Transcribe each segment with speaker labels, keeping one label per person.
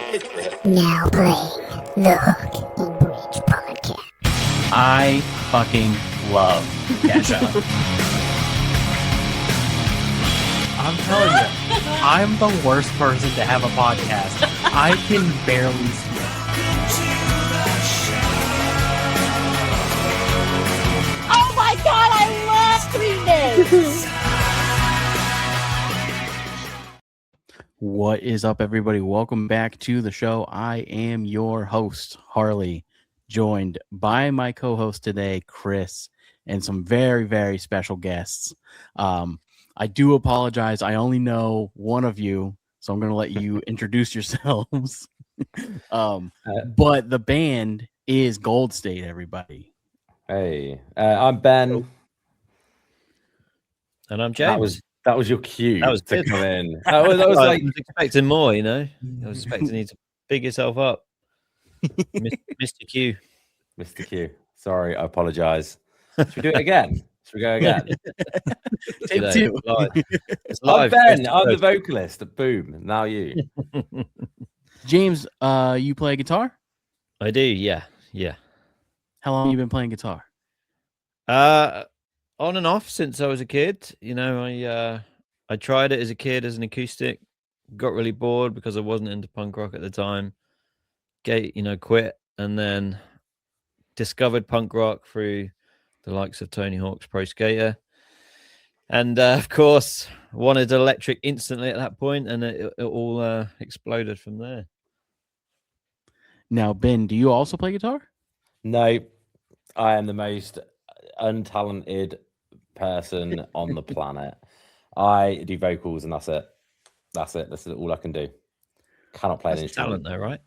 Speaker 1: Now playing the Hook and Bridge podcast.
Speaker 2: I fucking love Kesha. I'm telling you, I'm the worst person to have a podcast. I can barely speak.
Speaker 3: Oh my god, I love doing this!
Speaker 2: What is up, everybody? Welcome back to the show. I am your host, Harley, joined by my co-host today, Chris, and some very, very special guests. I do apologize. I only know one of you, so I'm going to let you introduce yourselves. But the band is Goldstate, everybody.
Speaker 4: Hey, I'm Ben.
Speaker 5: And I'm James.
Speaker 4: That was your cue
Speaker 5: That was
Speaker 4: to
Speaker 5: good.
Speaker 4: come in. That was like,
Speaker 5: I was expecting more, you know. I was expecting you to big yourself up. Mr. Q.
Speaker 4: Mr. Q. Sorry, I apologize. Should we do it again? Should we go again?
Speaker 2: Take two.
Speaker 5: It's
Speaker 4: I'm
Speaker 5: live.
Speaker 4: Ben. I'm the vocalist. Boom. Now you.
Speaker 2: James, you play guitar?
Speaker 5: I do, yeah.
Speaker 2: How long have you been playing guitar?
Speaker 5: On and off since I was a kid. You know, I tried it as a kid as an acoustic, got really bored because I wasn't into punk rock at the time. Quit, and then discovered punk rock through the likes of Tony Hawk's Pro Skater. And of course, wanted electric instantly at that point, and it all exploded from there.
Speaker 2: Now, Ben, do you also play guitar?
Speaker 4: No, I am the most untalented person on the planet. I do vocals, and that's it. That's all I can do. Cannot play an
Speaker 5: That's
Speaker 4: instrument.
Speaker 5: talent, though, right?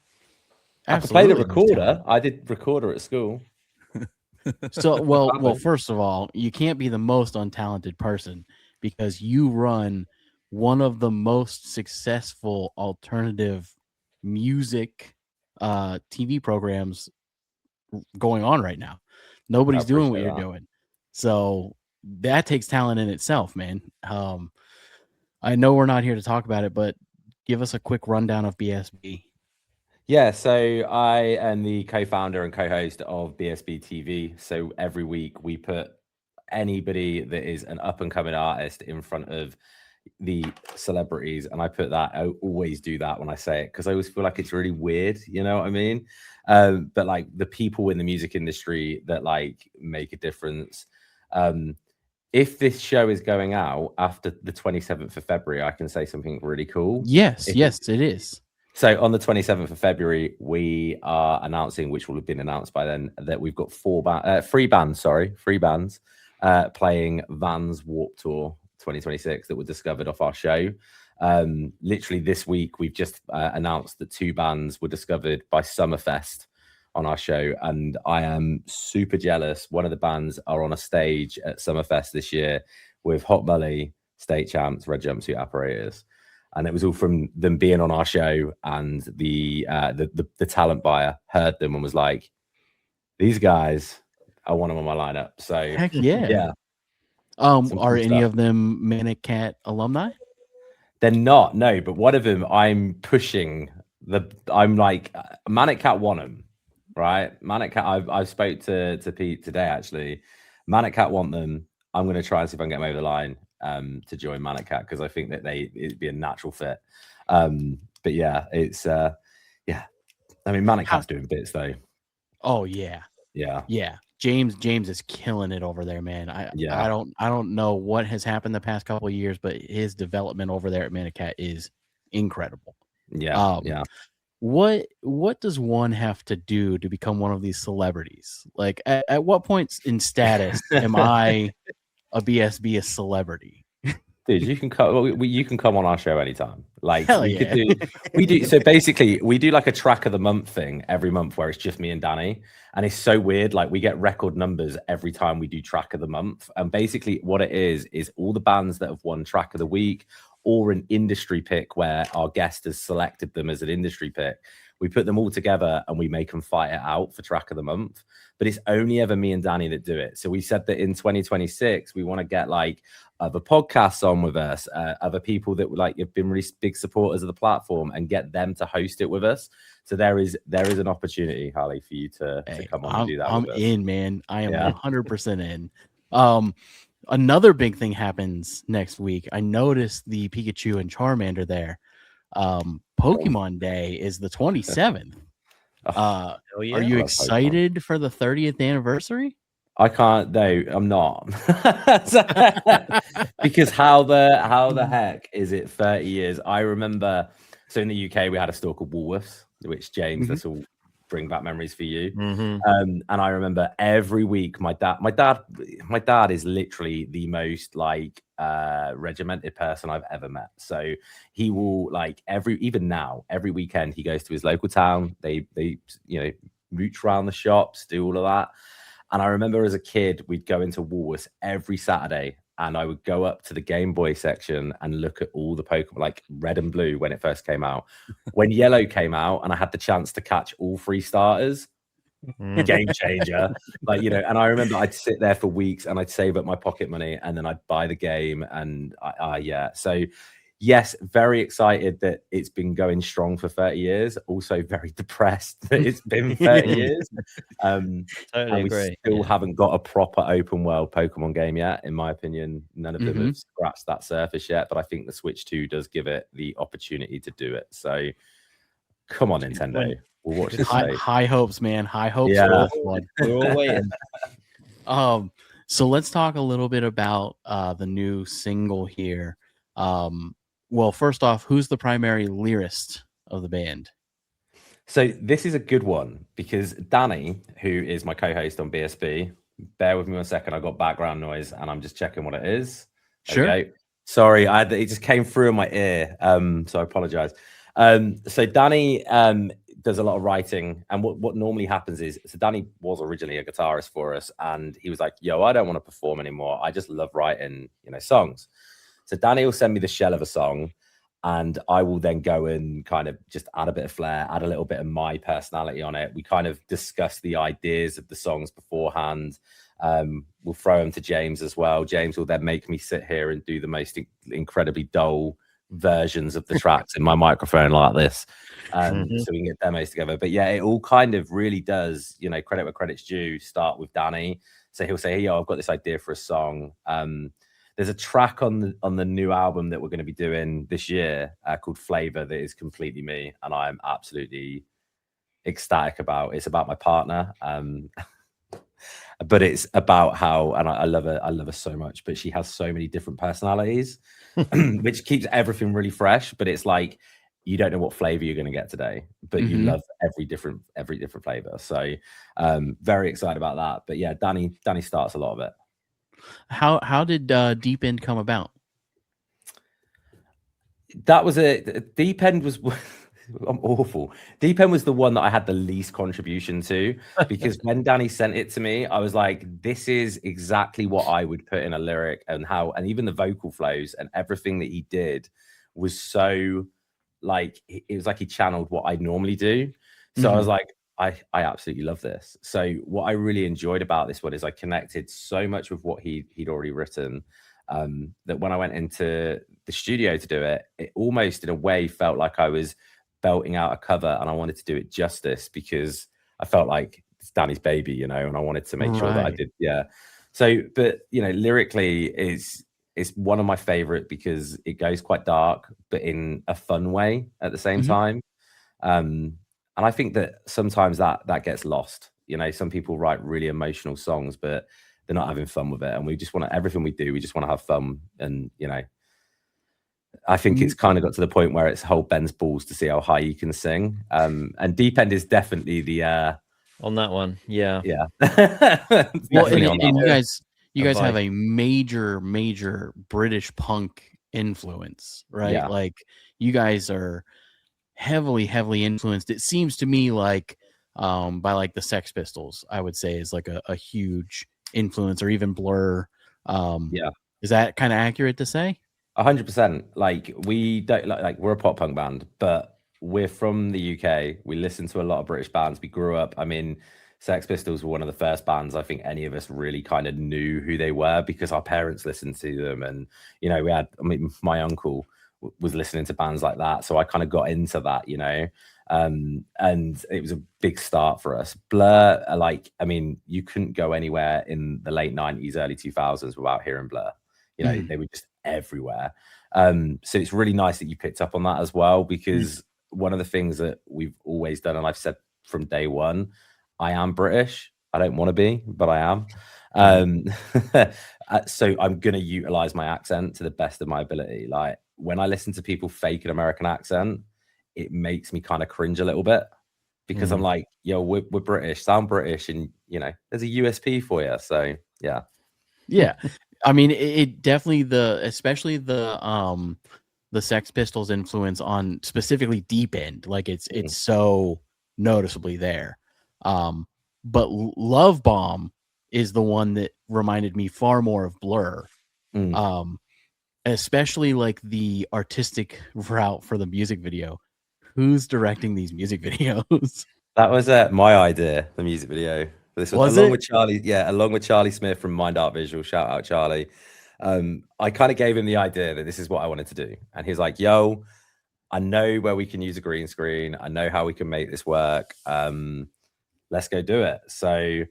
Speaker 4: I can play the recorder. I did recorder at school.
Speaker 2: So, well, first of all, you can't be the most untalented person because you run one of the most successful alternative music TV programs going on right now. Nobody's doing what you're doing. So that takes talent in itself, man. I know we're not here to talk about it, but give us a quick rundown of BSB.
Speaker 4: Yeah, so I am the co-founder and co-host of BSB TV. So every week we put anybody that is an up-and-coming artist in front of the celebrities, and I always do that when I say it because I always feel like it's really weird, you know what I mean? But like the people in the music industry that like make a difference. If this show is going out after the 27th of February, I can say something really cool.
Speaker 2: Yes, it is.
Speaker 4: So on the 27th of February, we are announcing, which will have been announced by then, that we've got three bands playing Vans Warped Tour 2026 that were discovered off our show. Literally this week, we've just announced that two bands were discovered by Summerfest on our show, and I am super jealous. One of the bands are on a stage at Summerfest this year with Hot Mully, State Champs, Red Jumpsuit Apparatus. And it was all from them being on our show, and the talent buyer heard them and was like, "These guys, I want them on my lineup." So
Speaker 2: heck yeah. Are any of them Manic Cat alumni?
Speaker 4: They're not, no. But one of them, I'm pushing. I'm like, Manic Cat want them, right? Manic Cat. I spoke to Pete today actually. Manic Cat want them. I'm going to try and see if I can get them over the line. To join Manic Cat because I think that it'd be a natural fit. But yeah, it's I mean, Manic Cat's doing bits though.
Speaker 2: Oh yeah. James is killing it over there, man. I don't know what has happened the past couple of years, but his development over there at Manic Cat is incredible.
Speaker 4: Yeah.
Speaker 2: What does one have to do to become one of these celebrities? Like at what point in status am I a BSB a celebrity?
Speaker 4: Dude, you can come. You can come on our show anytime. Like
Speaker 2: we
Speaker 4: do. So basically, we do like a track of the month thing every month where it's just me and Danny, and it's so weird. Like we get record numbers every time we do track of the month, and basically what it is all the bands that have won track of the week or an industry pick where our guest has selected them as an industry pick. We put them all together and we make them fight it out for track of the month. But it's only ever me and Danny that do it. So we said that in 2026 we want to get like other podcasts on with us, other people that like have been really big supporters of the platform, and get them to host it with us. So there is an opportunity, Harley, for you to come on and do that.
Speaker 2: I'm
Speaker 4: with us.
Speaker 2: in, man. I am 100% in. Another big thing happens next week. I noticed the Pikachu and Charmander there. Pokemon Day is the 27th. Are you excited for the 30th anniversary?
Speaker 4: I can't. No, I'm not. Because how the heck is it 30 years? I remember. So in the UK, we had a store called Woolworths, which James, this will bring back memories for you. And I remember every week, my dad is literally the most like regimented person I've ever met. So he will like even now, every weekend he goes to his local town. They mooch around the shops, do all of that. And I remember as a kid, we'd go into Woolworths every Saturday, and I would go up to the Game Boy section and look at all the Pokemon, like Red and Blue when it first came out. When Yellow came out and I had the chance to catch all 3 starters, game changer. Like, and I remember I'd sit there for weeks and I'd save up my pocket money and then I'd buy the game. And so yes, very excited that it's been going strong for 30 years. Also very depressed that it's been 30 years.
Speaker 5: Totally
Speaker 4: and we
Speaker 5: agree.
Speaker 4: still haven't got a proper open world Pokemon game yet. In my opinion, none of them have scratched that surface yet. But I think the Switch 2 does give it the opportunity to do it. So come on, Nintendo. We'll watch this.
Speaker 2: High hopes, man. High hopes.
Speaker 5: Yeah. We're all waiting.
Speaker 2: So let's talk a little bit about the new single here. Well, first off, who's the primary lyricist of the band?
Speaker 4: So this is a good one because Danny, who is my co-host on BSB, bear with me 1 second. I got background noise and I'm just checking what it is.
Speaker 2: Sure.
Speaker 4: Okay. Sorry, it just came through in my ear. So I apologize. So Danny does a lot of writing, and what normally happens is, so Danny was originally a guitarist for us, and he was like, "Yo, I don't want to perform anymore. I just love writing, songs." So Danny will send me the shell of a song, and I will then go and kind of just add a bit of flair, add a little bit of my personality on it. We kind of discuss the ideas of the songs beforehand. We'll throw them to James as well. James will then make me sit here and do the most incredibly dull versions of the tracks in my microphone like this, so we can get demos together. But yeah, it all kind of really does, credit where credit's due, start with Danny. So he'll say, "Hey, I've got this idea for a song." There's a track on the new album that we're going to be doing this year called Flavor that is completely me, and I'm absolutely ecstatic about. It's about my partner, but it's about how, and I love her so much, but she has so many different personalities, which keeps everything really fresh. But it's like you don't know what flavor you're going to get today, but you love every different flavor. So very excited about that. But yeah, Danny starts a lot of it.
Speaker 2: How did Deep End come about?
Speaker 4: That was Deep End was I'm awful. Deep End was the one that I had the least contribution to, because when Danny sent it to me, I was like, this is exactly what I would put in a lyric, and even the vocal flows and everything that he did was so like, it was like he channeled what I normally do. So I was like, I absolutely love this. So what I really enjoyed about this one is I connected so much with what he'd already written, that when I went into the studio to do it, it almost in a way felt like I was belting out a cover, and I wanted to do it justice because I felt like it's Danny's baby, and I wanted to make sure that I did. Yeah. So, but lyrically it's one of my favorite because it goes quite dark, but in a fun way at the same time. And I think that sometimes that gets lost. Some people write really emotional songs, but they're not having fun with it. And we just want to, everything we do, we just want to have fun. And, I think it's kind of got to the point where it's hold Ben's balls to see how high you can sing. And Deep End is definitely the
Speaker 5: on that one. Yeah.
Speaker 4: Yeah.
Speaker 2: Well, and you guys have a major British punk influence, right?
Speaker 4: Yeah.
Speaker 2: Like you guys are heavily influenced. It seems to me like by like the Sex Pistols, I would say is like a huge influence, or even Blur.
Speaker 4: Yeah.
Speaker 2: Is that kind of accurate to say?
Speaker 4: 100%. Like we don't like we're a pop punk band, but we're from the UK. We listen to a lot of British bands. We grew up. I mean, Sex Pistols were one of the first bands I think any of us really kind of knew who they were because our parents listened to them, and you know, my uncle was listening to bands like that, so I kind of got into that, you know. And it was a big start for us. Blur, I mean, you couldn't go anywhere in the late 90s, early 2000s without hearing Blur. You know, they were just everywhere. So it's really nice that you picked up on that as well, because one of the things that we've always done, and I've said from day one, I am British. I don't want to be, but I am. So I'm going to utilize my accent to the best of my ability. Like when I listen to people fake an American accent, it makes me kind of cringe a little bit, because I'm like, yo, we're British, sound British, and you know, there's a USP for you. So yeah.
Speaker 2: I mean, it definitely especially the Sex Pistols influence on specifically Deep End, like it's so noticeably there. But Love Bomb is the one that reminded me far more of Blur. Especially like the artistic route for the music video. Who's directing these music videos?
Speaker 4: That was my idea, the music video. This was along with Charlie, along with Charlie Smith from Mind Art Visual. Shout out Charlie. I kind of gave him the idea that this is what I wanted to do, and he's like, "Yo, I know where we can use a green screen. I know how we can make this work. Let's go do it." So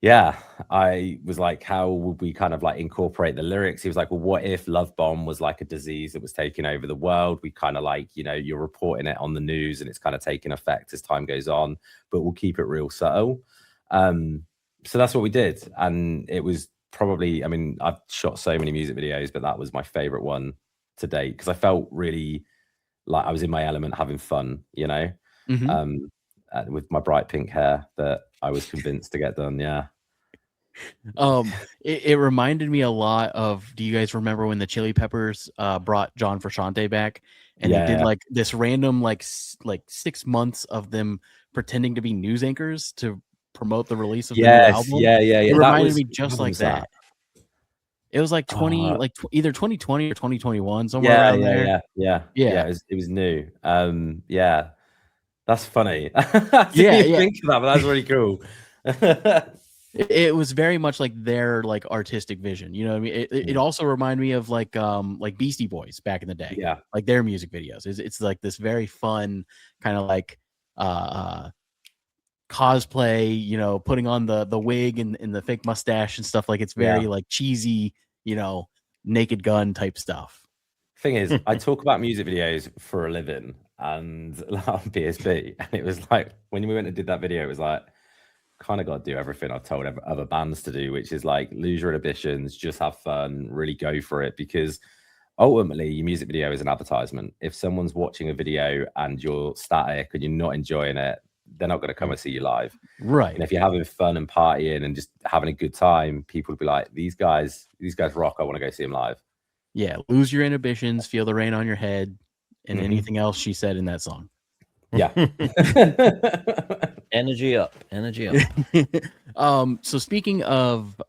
Speaker 4: yeah, I was like, how would we kind of like incorporate the lyrics? He was like, well, what if Love Bomb was like a disease that was taking over the world? We kind of like, you know, you're reporting it on the news and it's kind of taking effect as time goes on, but we'll keep it real subtle. So that's what we did. And it was probably, I mean, I've shot so many music videos, but that was my favorite one to date, because I felt really like I was in my element having fun, you know, with my bright pink hair that I was convinced to get done. Yeah.
Speaker 2: It reminded me a lot of, do you guys remember when the Chili Peppers brought John Frusciante back, and they did like this random like 6 months of them pretending to be news anchors to promote the release of the new album? It reminded me just like that. It was like 20 either 2020 or 2021, somewhere around there.
Speaker 4: It was new. That's funny. I didn't even think of that, but that's really cool.
Speaker 2: It was very much like their like artistic vision, you know what I mean? It also reminded me of like Beastie Boys back in the day, like their music videos. It's like this very fun kind of like cosplay, you know, putting on the wig and the fake mustache and stuff. Like it's very like cheesy, you know, Naked Gun type stuff.
Speaker 4: Thing is, I talk about music videos for a living and on PSP, and it was like when we went and did that video, it was like, kind of got to do everything I've told other bands to do, which is like lose your inhibitions, just have fun, really go for it, because ultimately your music video is an advertisement. If someone's watching a video and you're static and you're not enjoying it, they're not going to come and see you live,
Speaker 2: right?
Speaker 4: And if you're having fun and partying and just having a good time, people will be like, these guys rock, I want to go see them live.
Speaker 2: Yeah, lose your inhibitions, feel the rain on your head, and anything else she said in that song.
Speaker 4: Yeah.
Speaker 5: Energy up.
Speaker 2: So speaking of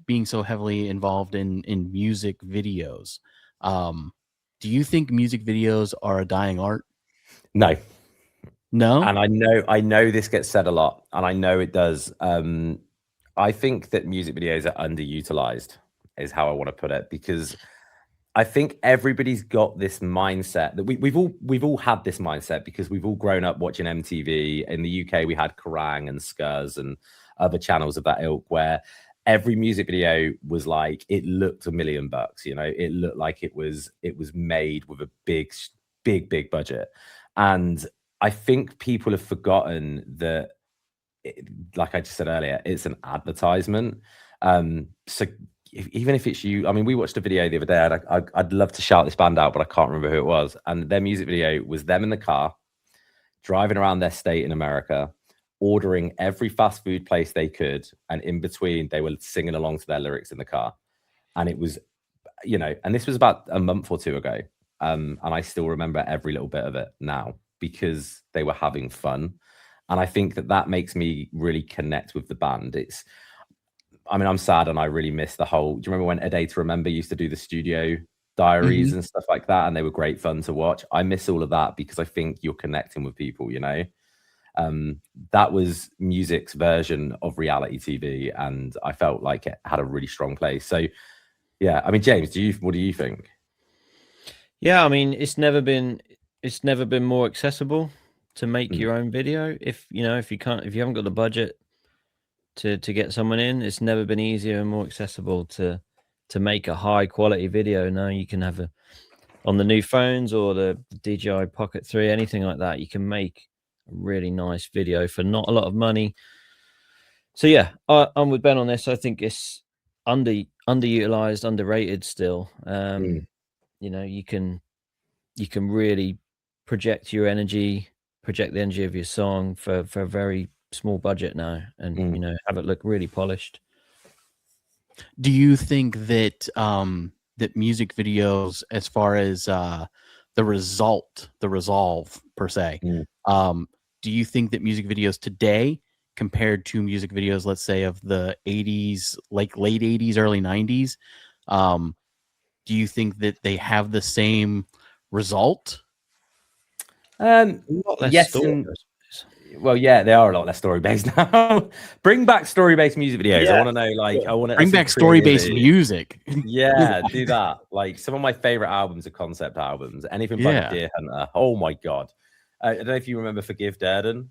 Speaker 2: being so heavily involved in music videos, do you think music videos are a dying art?
Speaker 4: No. And I know this gets said a lot, and I know it does. I think that music videos are underutilized, is how I want to put it, because I think everybody's got this mindset that we've all had this mindset, because we've all grown up watching MTV. In the UK, we had Kerrang and Skuz and other channels of that ilk, where every music video was like, it looked $1 million, you know, it looked like it was made with a big budget. And I think people have forgotten that, like I just said earlier, it's an advertisement. So even if it's you, I mean, we watched a video the other day, and I'd love to shout this band out, but I can't remember who it was. And their music video was them in the car, driving around their state in America, ordering every fast food place they could. And in between, they were singing along to their lyrics in the car. And it was, you know, and this was about a month or two ago. And I still remember every little bit of it now, because they were having fun. And I think that makes me really connect with the band. I mean, I'm sad, and I really miss the whole. Do you remember when A Day to Remember used to do the studio diaries and stuff like that, and they were great fun to watch. I miss all of that because I think you're connecting with people, you know. That was music's version of reality TV, and I felt like it had a really strong place. So yeah, I mean, James, what do you think?
Speaker 5: Yeah, I mean, it's never been more accessible to make your own video. If you haven't got the budget to get someone in, it's never been easier and more accessible to make a high quality video. Now you can have on the new phones or the DJI Pocket 3, anything like that, you can make a really nice video for not a lot of money. So yeah, I'm with Ben on this. I think it's underutilized, underrated still. You know, you can really project your energy, project the energy of your song for a very small budget now, and you know, have it look really polished.
Speaker 2: Do you think that that music videos, as far as the resolve per se, do you think that music videos today, compared to music videos, let's say of the 80s, like late 80s, early 90s, do you think that they have the same result?
Speaker 4: Yes. Well, yeah, they are a lot less story based now. Bring back story based music videos. Yeah. I want to know, like, I want to
Speaker 2: bring back story based music.
Speaker 4: Yeah, do that. Like, some of my favorite albums are concept albums. Anything by Deer Hunter. Oh my god! I don't know if you remember Forgive Durden.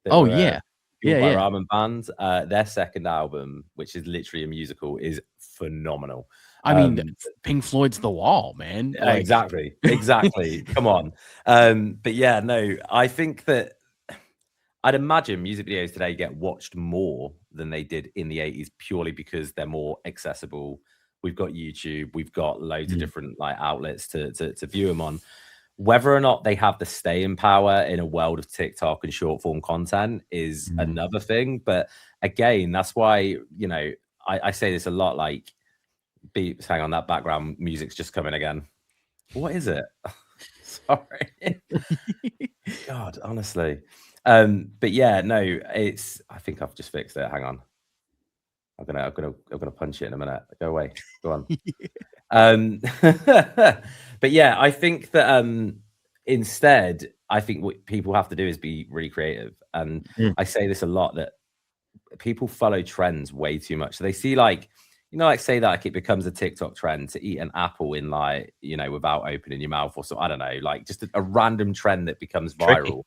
Speaker 2: Oh yeah,
Speaker 4: by Ramen Band. Their second album, which is literally a musical, is phenomenal.
Speaker 2: I mean, Pink Floyd's The Wall, man.
Speaker 4: Like... Exactly. Come on. But yeah, no, I think that I'd imagine music videos today get watched more than they did in the 80s, purely because they're more accessible. We've got YouTube, we've got loads of different like outlets to view them on. Whether or not they have the staying power in a world of TikTok and short form content is another thing. But again, that's why, you know, I say this a lot, like, hang on, that background music's just coming again. What is it? Sorry. God, honestly. But yeah, no, I think I've just fixed it. Hang on. I'm gonna punch it in a minute. Go away. Go on. But yeah, I think that instead, I think what people have to do is be really creative. And I say this a lot, that people follow trends way too much. So they see, like, you know, like, say that, like, it becomes a TikTok trend to eat an apple in, like, you know, without opening your mouth, or so, I don't know, like, just a random trend that becomes viral. Tricky.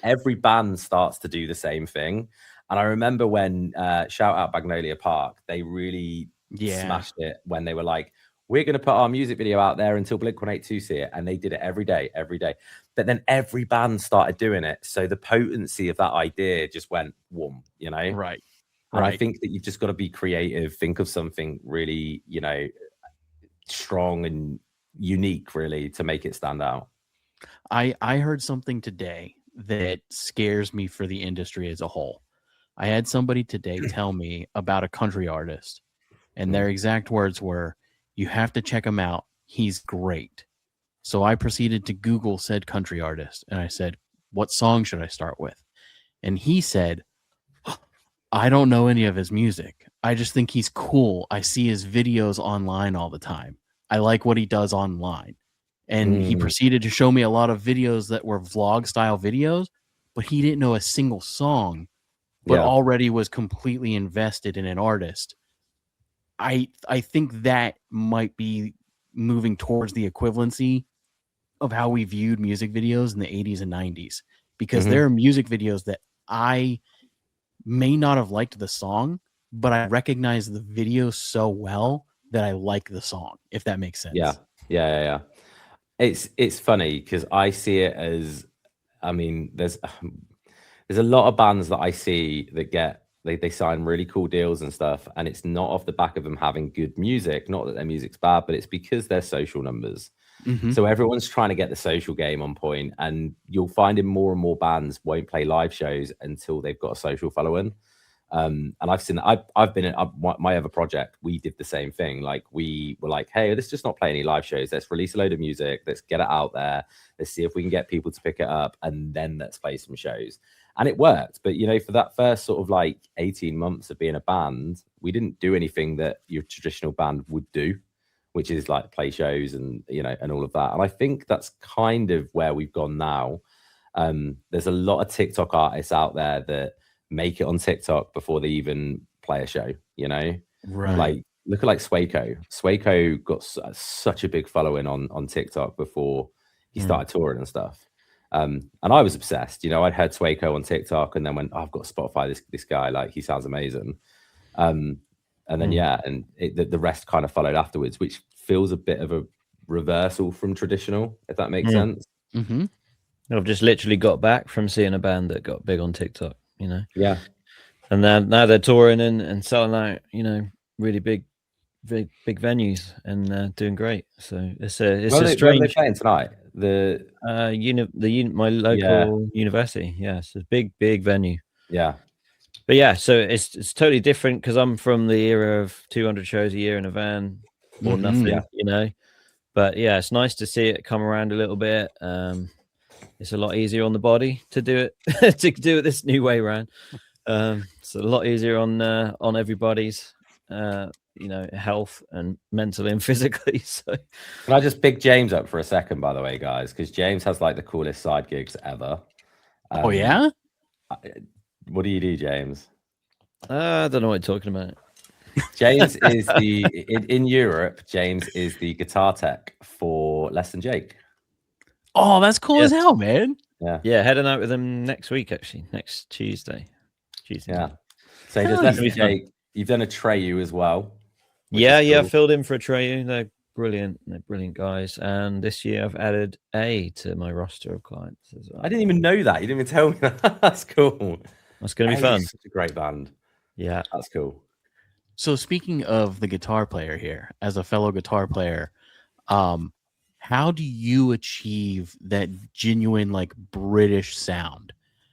Speaker 4: Every band starts to do the same thing. And I remember when shout out Magnolia Park, they really smashed it when they were like, we're going to put our music video out there until Blink-182 see it. And they did it every day. But then every band started doing it. So the potency of that idea just went, whoom, you know?
Speaker 2: Right.
Speaker 4: And I think that you've just got to be creative, think of something really, you know, strong and unique, really, to make it stand out.
Speaker 2: I heard something today that scares me for the industry as a whole. I had somebody today tell me about a country artist, and their exact words were, "You have to check him out. He's great." So I proceeded to Google said country artist, and I said, "What song should I start with?" And he said, "I don't know any of his music. I just think he's cool. I see his videos online all the time. I like what he does online." And he proceeded to show me a lot of videos that were vlog style videos, but he didn't know a single song, but already was completely invested in an artist. I think that might be moving towards the equivalency of how we viewed music videos in the 80s and 90s, because there are music videos that I may not have liked the song, but I recognize the video so well that I like the song, if that makes sense.
Speaker 4: Yeah. It's funny because I see it as, I mean, there's a lot of bands that I see that they sign really cool deals and stuff, and it's not off the back of them having good music, not that their music's bad, but it's because they're social numbers. So everyone's trying to get the social game on point, and you'll find in more and more bands won't play live shows until they've got a social following. And I've seen that. I've been in my other project. We did the same thing. Like, we were like, hey, let's just not play any live shows. Let's release a load of music. Let's get it out there. Let's see if we can get people to pick it up, and then let's play some shows. And it worked. But, you know, for that first sort of like 18 months of being a band, we didn't do anything that your traditional band would do. which is like play shows and and all of that. And I think that's kind of where we've gone now. There's a lot of TikTok artists out there that make it on TikTok before they even play a show.
Speaker 2: Right.
Speaker 4: Like look at like Swayco. Swayco got such a big following on TikTok before he started touring and stuff. And I was obsessed. I'd heard Swayco on TikTok and then went, I've got to Spotify this guy. Like he sounds amazing. And then the rest kind of followed afterwards, which feels a bit of a reversal from traditional, if that makes sense.
Speaker 2: Mm-hmm.
Speaker 5: I've just literally got back from seeing a band that got big on TikTok.
Speaker 4: Yeah.
Speaker 5: And now they're touring and selling out. Really big venues and doing great. So it's a strange.
Speaker 4: Where are they playing tonight?
Speaker 5: My local university. Yeah, it's a big venue.
Speaker 4: Yeah.
Speaker 5: But yeah, so it's totally different because I'm from the era of 200 shows a year in a van or nothing, But yeah, it's nice to see it come around a little bit. It's a lot easier on the body to do it to do it this new way around. It's a lot easier on everybody's health and mentally and physically. So
Speaker 4: can I just big James up for a second, by the way, guys, because James has like the coolest side gigs ever.
Speaker 2: Oh yeah.
Speaker 4: What do you do, James?
Speaker 5: I don't know what you're talking about.
Speaker 4: James is in Europe. James is the guitar tech for Less Than Jake.
Speaker 2: Oh, that's cool as hell, man.
Speaker 5: Yeah, heading out with them next week, actually, next Tuesday.
Speaker 4: Yeah. So he does Less Than Jake. You've done a Treyu as well.
Speaker 5: Yeah, cool. Filled in for a Treyu. They're brilliant. They're brilliant guys. And this year I've added A to my roster of clients as well.
Speaker 4: I didn't even know that. You didn't even tell me that. That's cool.
Speaker 5: That's going to be fun.
Speaker 4: Such a great band.
Speaker 5: Yeah,
Speaker 4: that's cool.
Speaker 2: So speaking of the guitar player here, as a fellow guitar player, how do you achieve that genuine like British sound?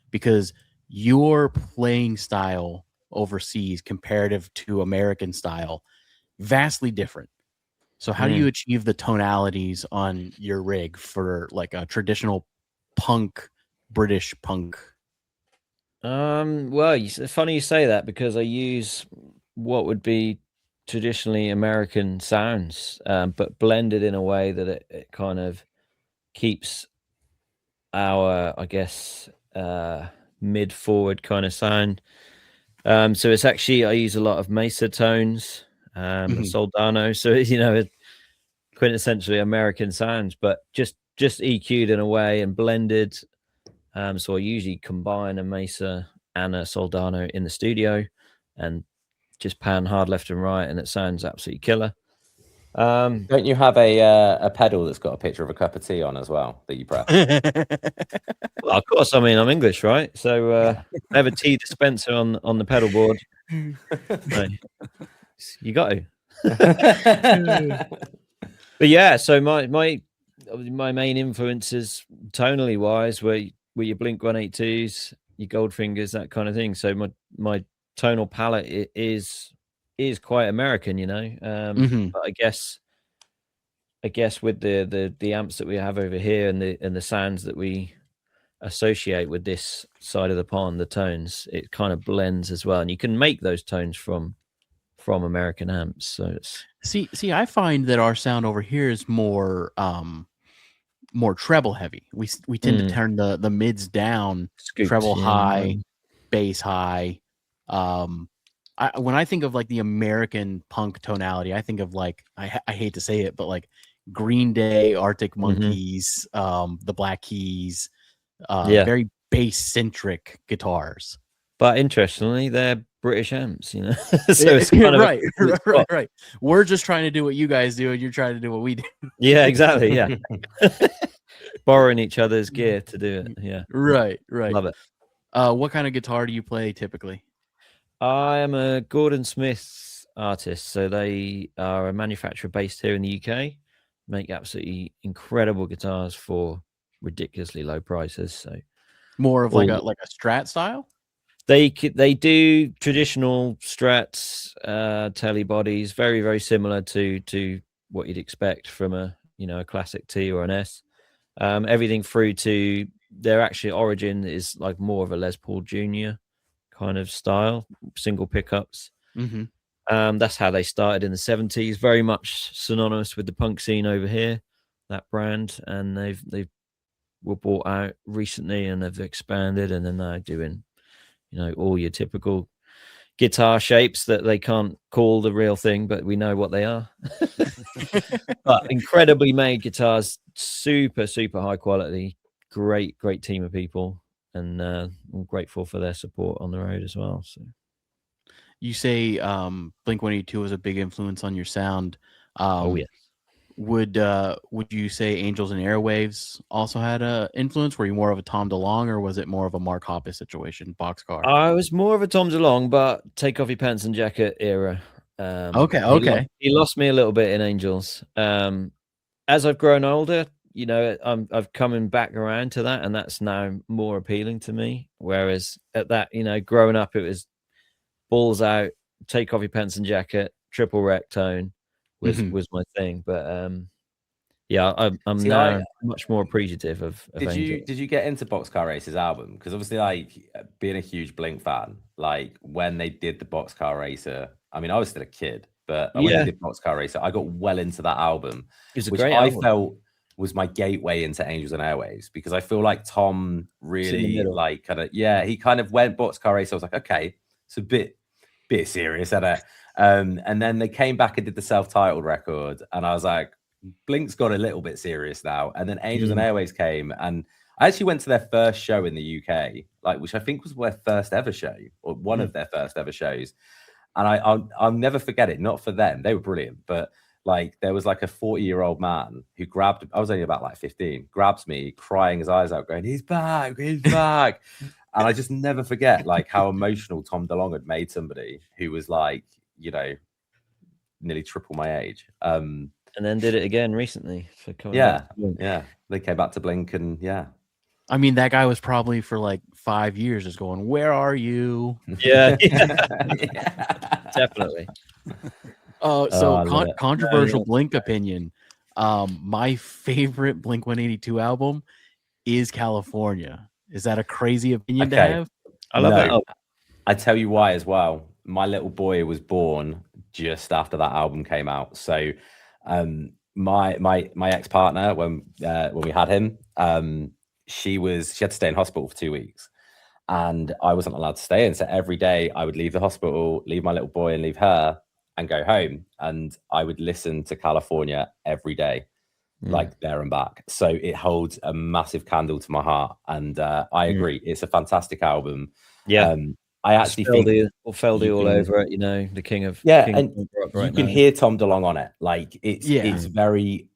Speaker 2: Because your playing style overseas comparative to American style, vastly different. So how do you achieve the tonalities on your rig for like a traditional punk, British punk?
Speaker 5: Well, it's funny you say that because I use what would be traditionally American sounds, but blended in a way that it kind of keeps our, I guess, mid forward kind of sound. So it's actually, I use a lot of mesa tones, and soldano. So, quintessentially American sounds, but just EQ'd in a way and blended. So I usually combine a mesa and a soldano in the studio and just pan hard left and right, and it sounds absolutely killer.
Speaker 4: Don't you have a pedal that's got a picture of a cup of tea on as well that you press?
Speaker 5: Well, of course. I mean, I'm English, right? So I have a tea dispenser on the pedal board. So, you got to. But yeah, so my main influences tonally wise were your Blink 182s, your Goldfingers, that kind of thing. So my tonal palette is quite American, but I guess with the amps that we have over here and the sounds that we associate with this side of the pond, the tones, it kind of blends as well, and you can make those tones from American amps. So it's
Speaker 2: see I find that our sound over here is more treble heavy. We tend to turn the mids down,
Speaker 5: Scooped,
Speaker 2: treble high, bass high. When I think of like the American punk tonality, I think of like I hate to say it, but like Green Day, Arctic Monkeys, the Black Keys, very bass centric guitars.
Speaker 5: But interestingly, they're British amps, so it's kind of
Speaker 2: right. We're just trying to do what you guys do, and you're trying to do what we do.
Speaker 5: Yeah, exactly. Yeah, borrowing each other's gear to do it. Yeah,
Speaker 2: right.
Speaker 5: Love it.
Speaker 2: What kind of guitar do you play typically?
Speaker 5: I am a Gordon Smith artist, so they are a manufacturer based here in the UK. Make absolutely incredible guitars for ridiculously low prices. So
Speaker 2: more of like a Strat style.
Speaker 5: They do traditional Strats, telly bodies, very very similar to what you'd expect from a classic T or an S. Everything through to their actual origin is like more of a Les Paul Jr. kind of style, single pickups. That's how they started in the 70s, very much synonymous with the punk scene over here, that brand. And they were bought out recently and they've expanded, and they're now doing, all your typical guitar shapes that they can't call the real thing, but we know what they are. But incredibly made guitars, super, super high quality, great team of people, and I'm grateful for their support on the road as well. So
Speaker 2: You say Blink-182 was a big influence on your sound.
Speaker 5: oh yeah.
Speaker 2: Would you say Angels and Airwaves also had a influence? Were you more of a Tom DeLonge, or was it more of a Mark Hoppus situation, Boxcar?
Speaker 5: I was more of a Tom DeLonge, but Take Off Your Pants and Jacket era.
Speaker 2: Okay.
Speaker 5: He lost me a little bit in Angels. As I've grown older, I've coming back around to that, and that's now more appealing to me. Whereas at that, growing up, it was Balls Out, Take Off Your Pants and Jacket, Triple Rec Tone was my thing. But I'm now much more appreciative of Angels.
Speaker 4: Did you get into Boxcar Racer's album? Because obviously, like, being a huge Blink fan, like when they did the Boxcar Racer, I mean, I was still a kid, but when they did Boxcar Racer, I got well into that album,
Speaker 5: It was a
Speaker 4: which
Speaker 5: great
Speaker 4: I
Speaker 5: album.
Speaker 4: felt was my gateway into Angels and Airwaves, because I feel like Tom really he kind of went Boxcar Racer. I was like, okay, it's a bit serious, isn't it? And then they came back and did the self-titled record, and I was like, Blink's got a little bit serious now. And then Angels and Airwaves came, and I actually went to their first show in the UK, which I think was their first ever show, or one of their first ever shows. And I'll never forget it. Not for them, they were brilliant, but like there was like a 40-year-old man who grabbed, I was only about like 15, grabs me, crying his eyes out, going, he's back. And I just never forget like how emotional Tom DeLonge had made somebody who was like, nearly triple my age.
Speaker 5: And then did it again recently.
Speaker 4: Yeah. They came back to Blink, and
Speaker 2: I mean, that guy was probably for like 5 years just going, "Where are you?"
Speaker 5: Yeah. Definitely.
Speaker 2: Controversial Blink opinion. My favorite Blink-182 album is California. Is that a crazy opinion to have?
Speaker 5: I love it.
Speaker 4: I tell you why as well. My little boy was born just after that album came out. So my ex-partner, when we had him, she had to stay in hospital for 2 weeks, and I wasn't allowed to stay in. So every day I would leave the hospital, leave my little boy and leave her, and go home, and I would listen to California every day, like there and back. So it holds a massive candle to my heart, and I agree, it's a fantastic album. I actually think
Speaker 5: Feldy all over it, the king of
Speaker 4: and
Speaker 5: rock
Speaker 4: you can hear Tom DeLonge on it. Like it's very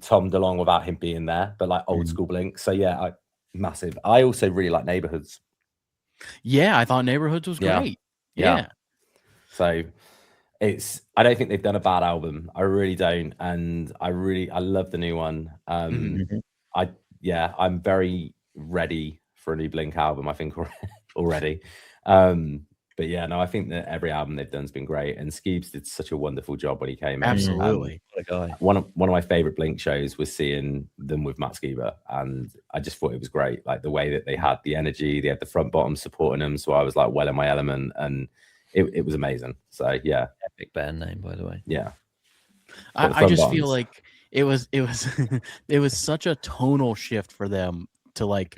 Speaker 4: Tom DeLonge without him being there, but like old school Blink. So massive. I also really like Neighborhoods.
Speaker 2: Yeah, I thought Neighborhoods was great. Yeah.
Speaker 4: So I don't think they've done a bad album. I really don't, and I love the new one. I'm very ready for a new Blink album, I think, already. But I think that every album they've done has been great, and Skeebs did such a wonderful job when he came.
Speaker 2: Absolutely.
Speaker 4: What a guy. One of my favorite Blink shows was seeing them with Matt Skiba, and I just thought it was great, like the way that they had the energy, they had the front bottom supporting them, so I was like well in my element, and it was amazing. So
Speaker 5: epic band name, by the way.
Speaker 2: I just feel like it was it was such a tonal shift for them to like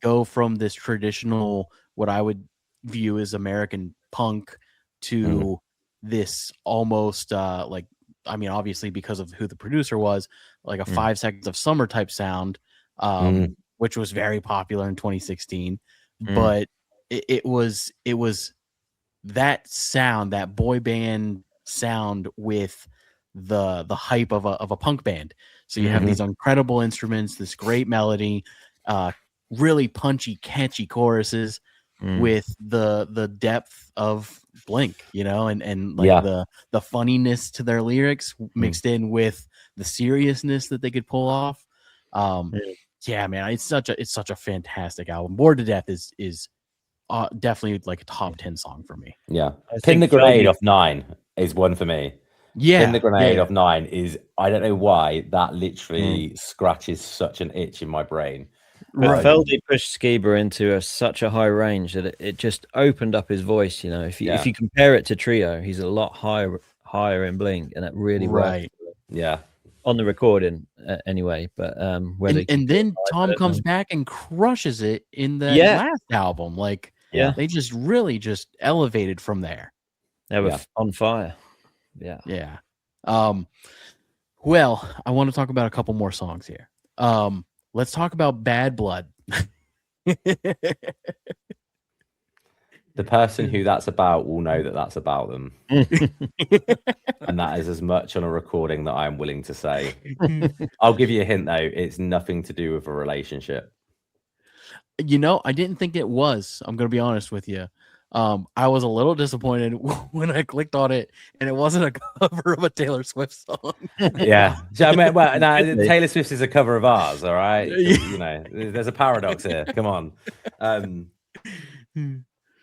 Speaker 2: go from this traditional, what I would view as American punk, to this almost obviously because of who the producer was, like a 5 Seconds of Summer type sound, which was very popular in 2016. But it was that sound, that boy band sound with the hype of a punk band. So you have these incredible instruments, this great melody, really punchy, catchy choruses, with the depth of Blink, and like the funniness to their lyrics mixed in with the seriousness that they could pull off. Man, it's such a fantastic album. Bored to Death is definitely like a top 10 song for me.
Speaker 4: Pin the Grenade off 9 is one for me. Pin the Grenade off 9 is, I don't know why, that literally scratches such an itch in my brain.
Speaker 2: Right.
Speaker 5: Feldy pushed Skiba into such a high range that it just opened up his voice. You know, if you compare it to Trio, he's a lot higher in Blink, and it really worked.
Speaker 4: Yeah.
Speaker 5: On the recording anyway, but
Speaker 2: and then Tom comes back and crushes it in the last album. Like, they just really just elevated from there.
Speaker 5: They were on fire.
Speaker 2: Yeah. Well, I want to talk about a couple more songs here. Let's talk about Bad Blood.
Speaker 4: The person who that's about will know that that's about them. And that is as much on a recording that I am willing to say. I'll give you a hint, though. It's nothing to do with a relationship.
Speaker 2: You know, I didn't think it was. I'm going to be honest with you. I was a little disappointed when I clicked on it and it wasn't a cover of a Taylor Swift song.
Speaker 4: Yeah. So, I mean, well, no, Taylor Swift is a cover of ours, all right? You know, there's a paradox here. Come on.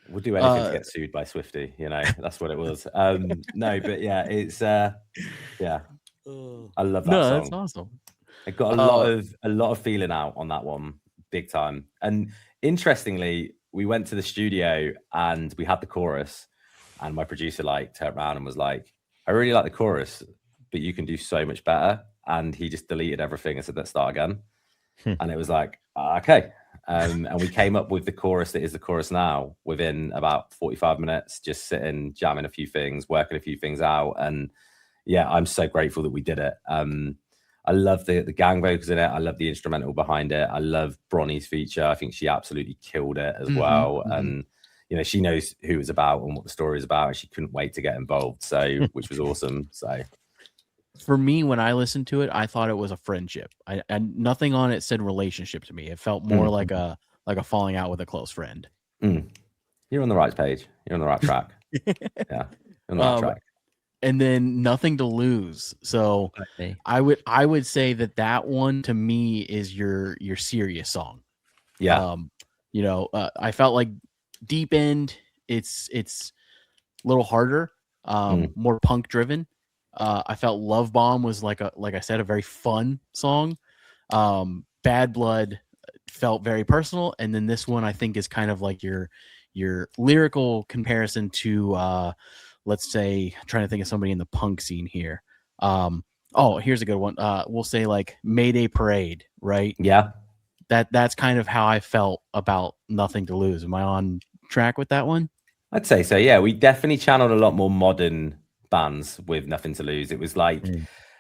Speaker 4: We'll do anything to get sued by Swiftie, you know. That's what it was. No, but yeah, it's I love that song.
Speaker 2: That's awesome.
Speaker 4: It got a lot of feeling out on that one, big time. And interestingly, we went to the studio and we had the chorus, and my producer like turned around and was like, I really like the chorus, but you can do so much better. And he just deleted everything and said, let's start again. And it was like, okay. And we came up with the chorus that is the chorus now within about 45 minutes, just sitting, jamming a few things, working a few things out. And yeah, I'm so grateful that we did it. I love the gang vocals in it. I love the instrumental behind it. I love Bronny's feature. I think she absolutely killed it as well. And, you know, she knows who it's about and what the story is about. And she couldn't wait to get involved. So, which was awesome. So.
Speaker 2: For me, when I listened to it, I thought it was a friendship. And nothing on it said relationship to me. It felt more like a falling out with a close friend.
Speaker 4: You're on the right page. You're on the right track. Yeah, on the right track.
Speaker 2: And then Nothing to Lose. So I would say that one to me is your serious song.
Speaker 4: Yeah.
Speaker 2: You know, I felt like Deep End. It's a little harder, more punk driven. I felt Love Bomb was like I said, a very fun song. Bad Blood felt very personal, and then this one I think is kind of like your lyrical comparison to let's say, I'm trying to think of somebody in the punk scene here. Here's a good one. We'll say like Mayday Parade, right?
Speaker 4: Yeah.
Speaker 2: That's kind of how I felt about Nothing to Lose. Am I on track with that one?
Speaker 4: I'd say so. Yeah, we definitely channeled a lot more modern bands with Nothing to Lose. It was like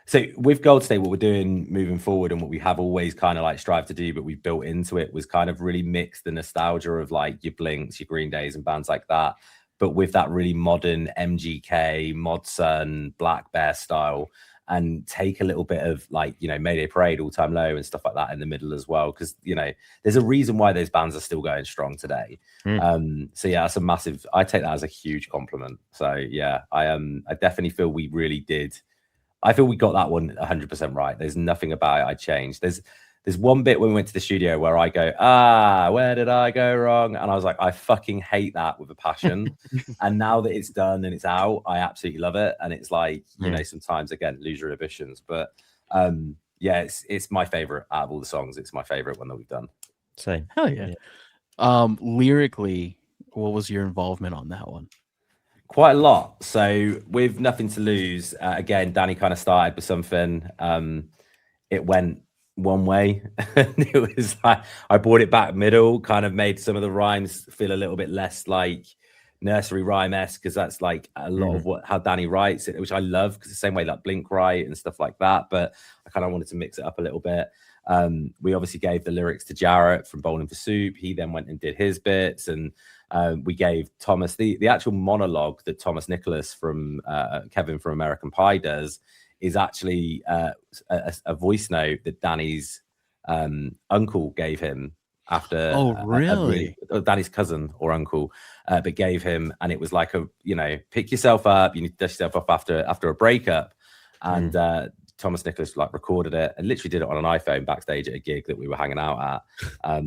Speaker 4: so with Goldstate, what we're doing moving forward and what we have always kind of like strived to do, but we built into it, was kind of really mix the nostalgia of like your Blinks, your Green Days and bands like that, but with that really modern MGK, Mod Sun, Black Bear style, and take a little bit of like, you know, Mayday Parade, All Time Low and stuff like that in the middle as well, because, you know, there's a reason why those bands are still going strong today. So yeah, that's a massive, I take that as a huge compliment. So yeah, I definitely feel we really did. I feel we got that one 100% right. There's nothing about it I changed. There's one bit when we went to the studio where I go, where did I go wrong? And I was like, I fucking hate that with a passion. And now that it's done and it's out, I absolutely love it. And it's like, you know, sometimes again, lose your inhibitions. But yeah, it's my favorite out of all the songs. It's my favorite one that we've done.
Speaker 5: Same.
Speaker 2: Hell yeah. Lyrically, what was your involvement on that one?
Speaker 4: Quite a lot. So with Nothing to Lose, again, Danny kind of started with something. It went one way. It was like I brought it back middle, kind of made some of the rhymes feel a little bit less like nursery rhyme-esque, because that's like a lot of how Danny writes it, which I love, because the same way like Blink write and stuff like that. But I kind of wanted to mix it up a little bit. We obviously gave the lyrics to Jarrett from Bowling for Soup. He then went and did his bits, and we gave Thomas the actual monologue that Thomas Nicholas from Kevin from American Pie does is actually a voice note that Danny's uncle gave him after.
Speaker 2: Oh, really?
Speaker 4: Danny's cousin or uncle, but gave him, and it was like pick yourself up. You need to dust yourself up after a breakup, and Thomas Nicholas like recorded it and literally did it on an iPhone backstage at a gig that we were hanging out at.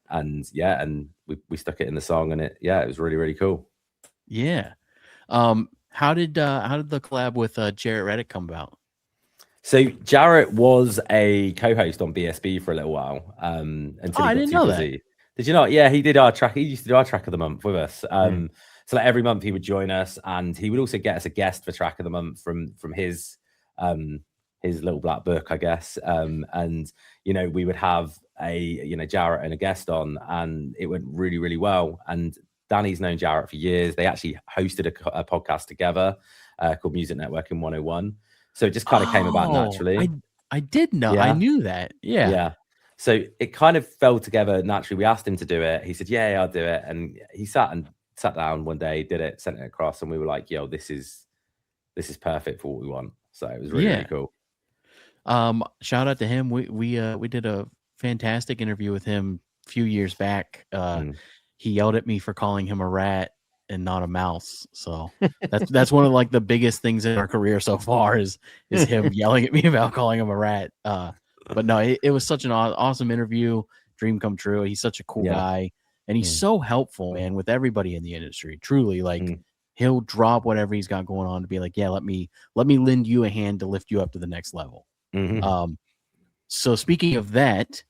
Speaker 4: And we stuck it in the song, and it was really, really cool.
Speaker 2: Yeah. How did the collab with Jarrett Reddick come about?
Speaker 4: So Jarrett was a co-host on BSB for a little while, until
Speaker 2: I
Speaker 4: he
Speaker 2: didn't
Speaker 4: got too
Speaker 2: know that.
Speaker 4: busy. Did you not? Yeah, he did our track. He used to do our track of the month with us. So like every month he would join us, and he would also get us a guest for track of the month from his little black book, I guess. And we would have a Jarrett and a guest on, and it went really, really well. And Danny's known Jarrett for years. They actually hosted a podcast together called Music Networking 101. So it just kind of came about naturally.
Speaker 2: I did know. I knew that. Yeah.
Speaker 4: Yeah. So it kind of fell together naturally. We asked him to do it. He said, yeah, I'll do it. And he sat down one day, did it, sent it across, and we were like, yo, this is perfect for what we want. So it was really, really cool.
Speaker 2: Shout out to him. We did a fantastic interview with him a few years back. He yelled at me for calling him a rat and not a mouse. So that's one of like the biggest things in our career so far is him yelling at me about calling him a rat. But no, it was such an awesome interview. Dream come true. He's such a cool guy, and he's so helpful, man, with everybody in the industry. Truly, like he'll drop whatever he's got going on to be like, yeah, let me lend you a hand to lift you up to the next level. So speaking of that,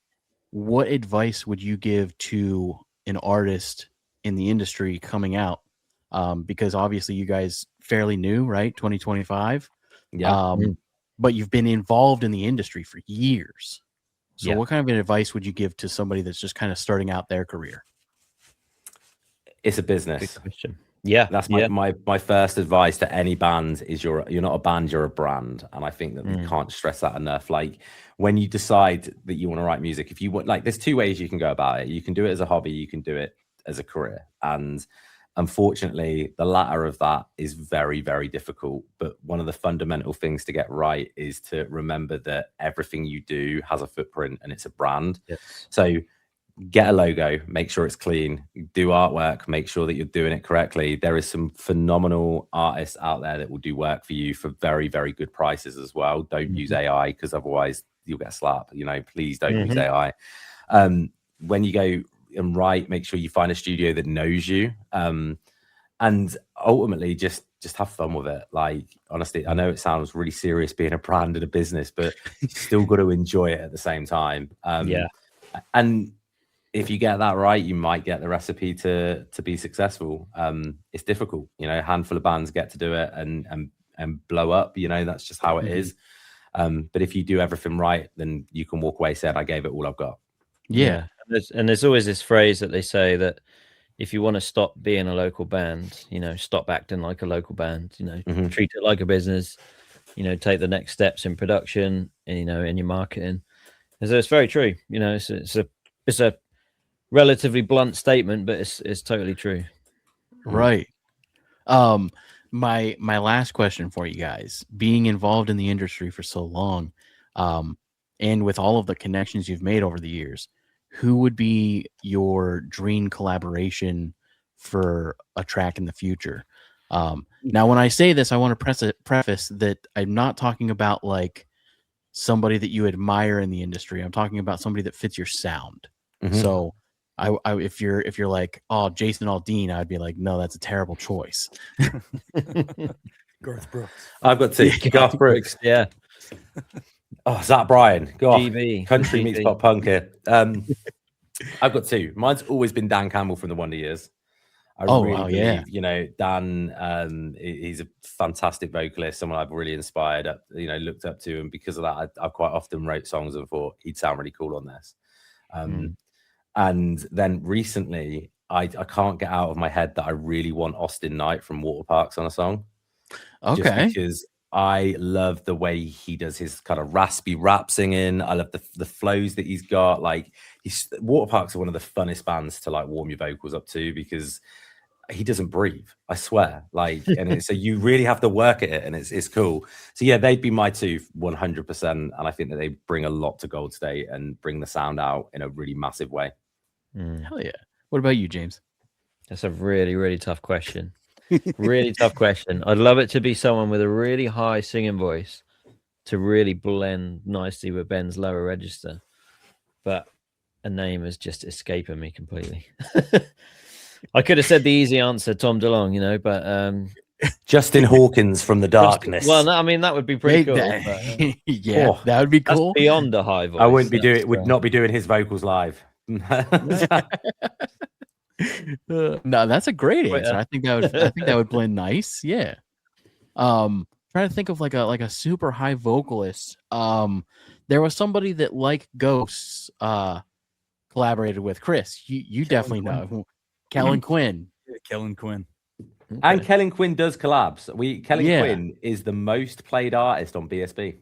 Speaker 2: what advice would you give to an artist in the industry coming out? Because obviously you guys fairly new, right? 2025. But you've been involved in the industry for years. So what kind of advice would you give to somebody that's just kind of starting out their career?
Speaker 4: It's a business.
Speaker 5: Good question. Yeah.
Speaker 4: That's my first advice to any band is you're not a band, you're a brand. And I think that we can't stress that enough. Like when you decide that you want to write music, if you want, like, there's two ways you can go about it. You can do it as a hobby, you can do it as a career. And unfortunately, the latter of that is very, very difficult. But one of the fundamental things to get right is to remember that everything you do has a footprint and it's a brand. Yes. So get a logo, make sure it's clean, do artwork, make sure that you're doing it correctly. There is some phenomenal artists out there that will do work for you for very, very good prices as well. Don't use AI, because otherwise you'll get slapped. Please don't use AI. When you go and write, make sure you find a studio that knows you, and ultimately just have fun with it. Like, honestly, I know it sounds really serious being a brand and a business, but you still got to enjoy it at the same time. And if you get that right, you might get the recipe to be successful. It's difficult, a handful of bands get to do it and blow up. That's just how it is. But if you do everything right, then you can walk away saying, I gave it all I've got.
Speaker 5: Yeah. And there's always this phrase that they say that if you want to stop being a local band, stop acting like a local band, treat it like a business, take the next steps in production, and, in your marketing. And so it's very true. It's a relatively blunt statement, but it's totally true.
Speaker 2: Right. My last question for you guys, being involved in the industry for so long, and with all of the connections you've made over the years, who would be your dream collaboration for a track in the future? Now, when I say this, I want to preface that I'm not talking about like somebody that you admire in the industry. I'm talking about somebody that fits your sound. So if you're like, oh, Jason Aldean, I'd be like, no, that's a terrible choice.
Speaker 6: Garth Brooks.
Speaker 4: I've got two. Garth Brooks.
Speaker 5: Yeah.
Speaker 4: Oh, Zach Bryan. God,
Speaker 5: GB.
Speaker 4: country meets pop punk here. I've got two. Mine's always been Dan Campbell from the Wonder Years. I really believe, Dan, he's a fantastic vocalist, someone I've really inspired, looked up to. And because of that, I quite often wrote songs and thought he'd sound really cool on this. And then recently, I can't get out of my head that I really want Austin Knight from Waterparks on a song.
Speaker 2: Okay.
Speaker 4: Just because I love the way he does his kind of raspy rap singing. I love the flows that he's got. Like, Waterparks are one of the funnest bands to like warm your vocals up to, because he doesn't breathe, I swear. Like, and so you really have to work at it, and it's cool. So yeah, they'd be my two 100%. And I think that they bring a lot to Goldstate and bring the sound out in a really massive way.
Speaker 2: Hell yeah. What about you, James?
Speaker 5: That's a really, really tough question. Really tough question. I'd love it to be someone with a really high singing voice to really blend nicely with Ben's lower register, but a name is just escaping me completely. I could have said the easy answer, Tom DeLonge, but
Speaker 4: Justin Hawkins from the darkness.
Speaker 5: Well, no, I mean that would be pretty cool.
Speaker 2: Yeah,
Speaker 4: Oh,
Speaker 2: that would be
Speaker 5: That's
Speaker 2: cool.
Speaker 5: beyond a high voice.
Speaker 4: I wouldn't be would not be doing his vocals live.
Speaker 2: No, that's a great
Speaker 5: Wait,
Speaker 2: answer. I think that would blend nice. Yeah. Trying to think of like a super high vocalist. There was somebody that like Ghosts collaborated with Chris. You definitely know Kellen Quinn.
Speaker 6: Yeah, Kellen Quinn.
Speaker 4: And Kellen Quinn does collabs. Kellen
Speaker 2: Yeah.
Speaker 4: Quinn is the most played artist on BSB.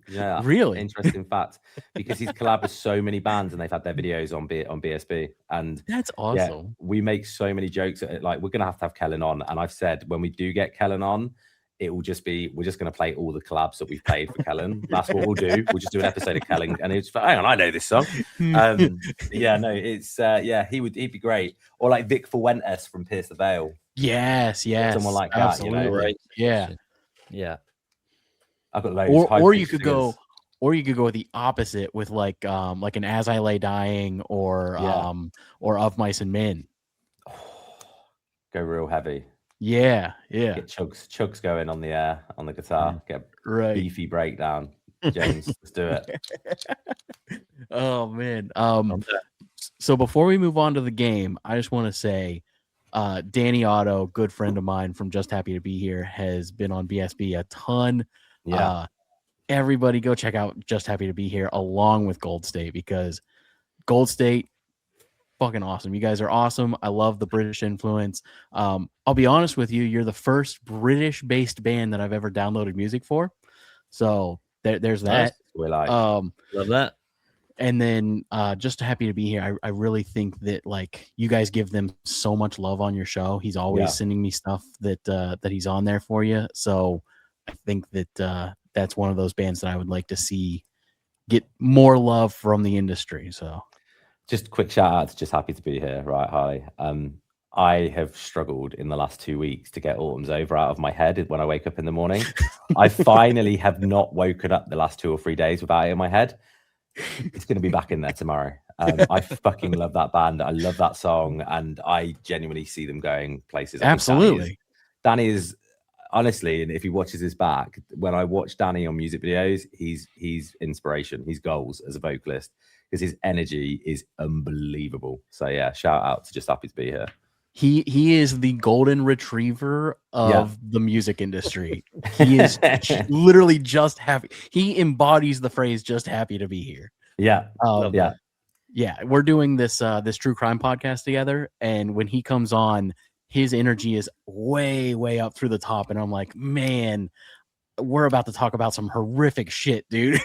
Speaker 4: Yeah,
Speaker 2: Really?
Speaker 4: interesting fact, because he's collabed with so many bands and they've had their videos on BSB. And
Speaker 2: That's
Speaker 4: yeah,
Speaker 2: awesome.
Speaker 4: we make so many jokes at it. Like, we're gonna have to have Kellen on, and I've said when we do get Kellen on, it will just be we're just gonna play all the collabs that we've played for Kellen. That's what we'll do. We'll just do an episode of Kellen, and it's hang on, I know this song. Yeah, no, it's yeah, he'd be great. Or like Vic Fuentes from Pierce the Veil.
Speaker 2: Yes,
Speaker 4: Someone like that,
Speaker 2: absolutely.
Speaker 4: you know?
Speaker 5: Right.
Speaker 2: Yeah.
Speaker 4: I've got loads.
Speaker 2: Or you could go the opposite with like an As I Lay Dying or Of Mice and Men.
Speaker 4: Go real heavy.
Speaker 2: Yeah.
Speaker 4: Get chugs going on the guitar. Get a beefy breakdown. James, let's do it.
Speaker 2: Oh man. So before we move on to the game, I just want to say Danny Otto, good friend of mine from Just Happy to Be Here, has been on BSB a ton.
Speaker 4: Yeah.
Speaker 2: Everybody go check out Just Happy to Be Here along with Goldstate, because Goldstate, fucking awesome. You guys are awesome. I love the British influence. I'll be honest with you, you're the first British-based band that I've ever downloaded music for. So there's that.
Speaker 4: We like.
Speaker 5: Love that.
Speaker 2: And then Just Happy to Be Here, I really think that like you guys give them so much love on your show. He's always sending me stuff that he's on there for you. So I think that that's one of those bands that I would like to see get more love from the industry. So
Speaker 4: just quick shout out to Just Happy to Be Here, right, Harley? I have struggled in the last 2 weeks to get Autumn's Over out of my head when I wake up in the morning. I finally have not woken up the last 2 or 3 days without it in my head. It's going to be back in there tomorrow. I fucking love that band. I love that song, and I genuinely see them going places.
Speaker 2: Absolutely.
Speaker 4: Danny is honestly, and if he watches this back, when I watch Danny on music videos, he's inspiration. He's goals as a vocalist because his energy is unbelievable. So yeah, shout out to Just Happy to Be Here.
Speaker 2: He is the golden retriever of the music industry. He is literally just happy. He embodies the phrase "just happy to be here."
Speaker 4: Yeah,
Speaker 2: yeah. We're doing this true crime podcast together, and when he comes on, his energy is way up through the top, and I'm like, man, we're about to talk about some horrific shit, dude.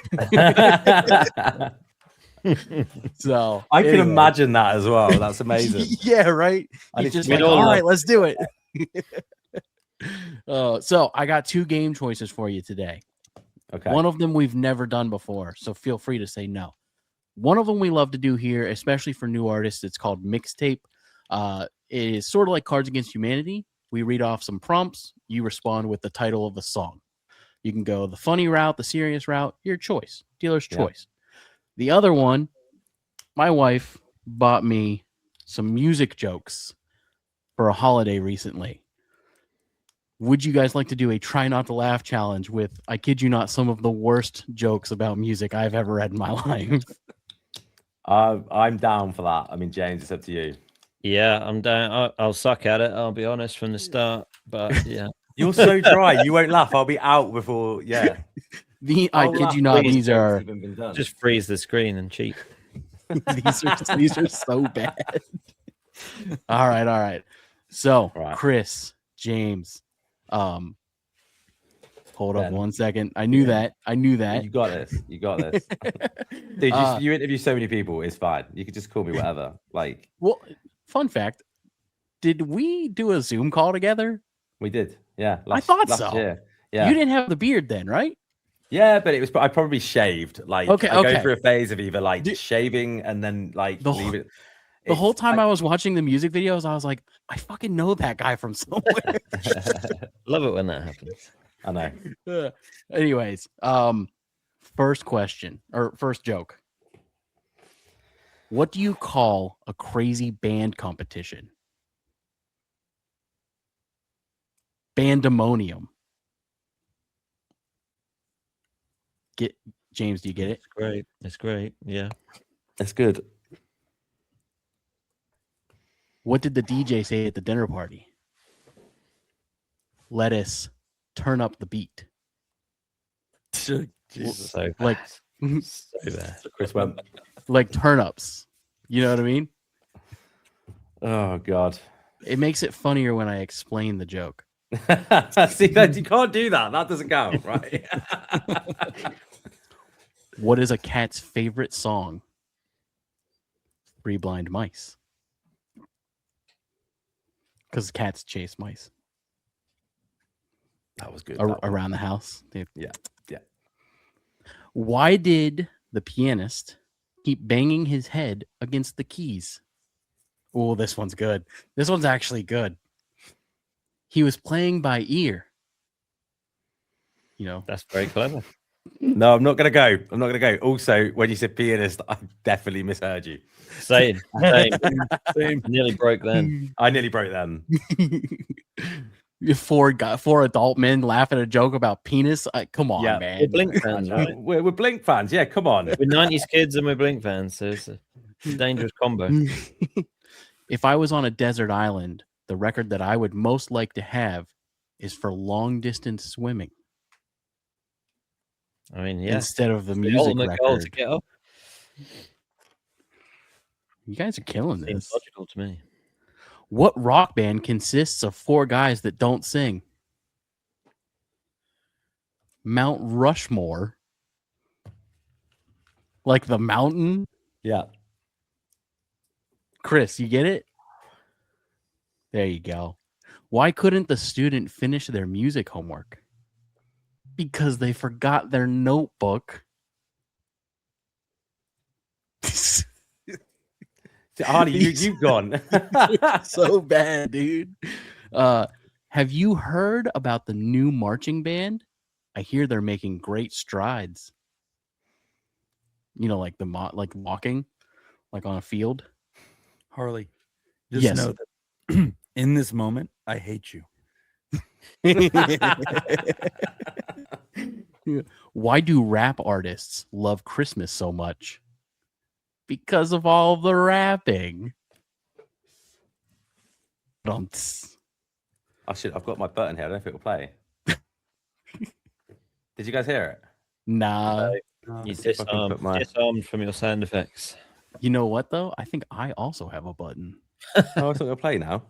Speaker 2: So
Speaker 4: I can imagine that as well. That's amazing.
Speaker 2: Yeah, right. He's just like, all right, let's do it. So I got 2 game choices for you today.
Speaker 4: Okay.
Speaker 2: One of them we've never done before, so feel free to say no. One of them we love to do here, especially for new artists. It's called mixtape. It is sort of like Cards Against Humanity. We read off some prompts. You respond with the title of the song. You can go the funny route, the serious route, your choice, dealer's choice. The other one, my wife bought me some music jokes for a holiday recently. Would you guys like to do a try not to laugh challenge with, I kid you not, some of the worst jokes about music I've ever read in my life?
Speaker 4: I'm down for that. I mean, James, it's up to you.
Speaker 5: Yeah, I'm down. I'll suck at it. I'll be honest from the start. But yeah,
Speaker 4: you're so dry. You won't laugh. I'll be out before. Yeah.
Speaker 2: I kid you not. These are
Speaker 5: just freeze the screen and cheat.
Speaker 2: these are so bad. All right. So, Chris, James, hold up 1 second. I knew that.
Speaker 4: You got this. Dude, you interview so many people. It's fine. You could just call me whatever. Like,
Speaker 2: well, fun fact: did we do a Zoom call together?
Speaker 4: We did. Yeah,
Speaker 2: I thought so.
Speaker 4: Year. Yeah,
Speaker 2: you didn't have the beard then, right?
Speaker 4: Yeah, but I probably shaved. Like,
Speaker 2: okay.
Speaker 4: I go through a phase of either like shaving and then like leave it.
Speaker 2: The whole time I was watching the music videos, I was like, I fucking know that guy from somewhere.
Speaker 5: Love it when that happens.
Speaker 4: I know.
Speaker 2: Anyways, first question or first joke. What do you call a crazy band competition? Bandemonium. James, do you get it?
Speaker 5: It's great. It's great. Yeah.
Speaker 4: That's good.
Speaker 2: What did the DJ say at the dinner party? Let us turn up the beat.
Speaker 6: Jesus.
Speaker 5: So
Speaker 2: Like,
Speaker 5: bad. So bad.
Speaker 4: Chris went,
Speaker 2: like turnips. You know what I mean?
Speaker 4: oh, God.
Speaker 2: It makes it funnier when I explain the joke.
Speaker 4: See, that you can't do that. That doesn't count, right?
Speaker 2: What is a cat's favorite song? Three Blind Mice. Because cats chase mice
Speaker 4: That was good. that one.
Speaker 2: around the house.
Speaker 4: Yeah.
Speaker 2: Why did the pianist keep banging his head against the keys? Oh, this one's good. This one's actually good. He was playing by ear. You know,
Speaker 5: That's very clever.
Speaker 4: No, I'm not going to go. Also, when you said pianist, I definitely misheard you.
Speaker 5: Same. Nearly broke then.
Speaker 4: I nearly broke them.
Speaker 2: four adult men laughing at a joke about penis. Come on,
Speaker 4: Yeah.
Speaker 2: man.
Speaker 5: We're Blink fans, right?
Speaker 4: We're Blink fans. Yeah, come on.
Speaker 5: We're 90s kids and we're Blink fans, so it's a dangerous combo.
Speaker 2: If I was on a desert island, the record that I would most like to have is for long distance swimming.
Speaker 5: I mean, yeah.
Speaker 2: Instead of the
Speaker 5: The
Speaker 2: music
Speaker 5: ultimate goal to
Speaker 2: record.
Speaker 5: get up.
Speaker 2: You guys are killing
Speaker 5: Seems
Speaker 2: this.
Speaker 5: logical to me.
Speaker 2: What rock band consists of four guys that don't sing? Mount Rushmore. Like the mountain?
Speaker 4: Yeah.
Speaker 2: Chris, you get it? There you go. Why couldn't the student finish their music homework? Because they forgot their notebook.
Speaker 4: Hardy, you've gone.
Speaker 2: So bad, dude. Have you heard about the new marching band? I hear they're making great strides. You know, like like walking, like on a field.
Speaker 6: Harley, just
Speaker 2: Yes.
Speaker 6: know that in this moment, I hate you.
Speaker 2: Why do rap artists love Christmas so much? Because of all the rapping.
Speaker 4: I've got my button here. I don't know if it will play. Did you guys hear it?
Speaker 2: Nah.
Speaker 5: You
Speaker 4: see if I can put my-
Speaker 5: disarmed from your sound effects.
Speaker 2: You know what, though? I think I also have a button.
Speaker 4: Oh, it's not going to play now.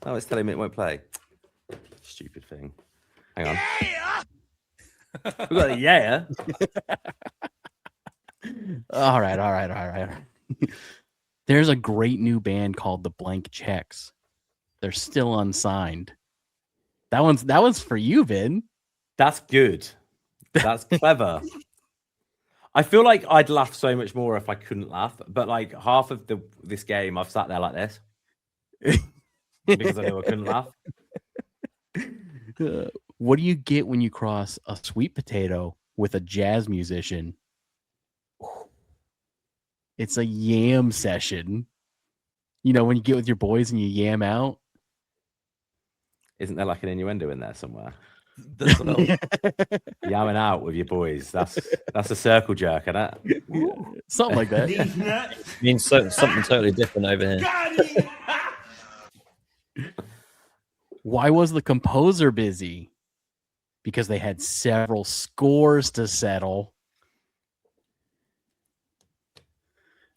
Speaker 4: Oh, it's telling me it won't play. Stupid thing. Hang on. We got a yeah.
Speaker 2: All right. There's a great new band called the Blank Checks. They're still unsigned. That one's for you, Vin.
Speaker 4: That's good. That's clever. I feel like I'd laugh so much more if I couldn't laugh, but like half of this game, I've sat there like this because I knew I couldn't laugh.
Speaker 2: What do you get when you cross a sweet potato with a jazz musician? It's a yam session. You know, when you get with your boys and you yam out.
Speaker 4: Isn't there like an innuendo in there somewhere?
Speaker 6: That's what I
Speaker 4: Yamming out with your boys. That's a circle jerk, isn't it?
Speaker 2: Something like that.
Speaker 5: Means something totally different over here.
Speaker 2: Why was the composer busy? Because they had several scores to settle.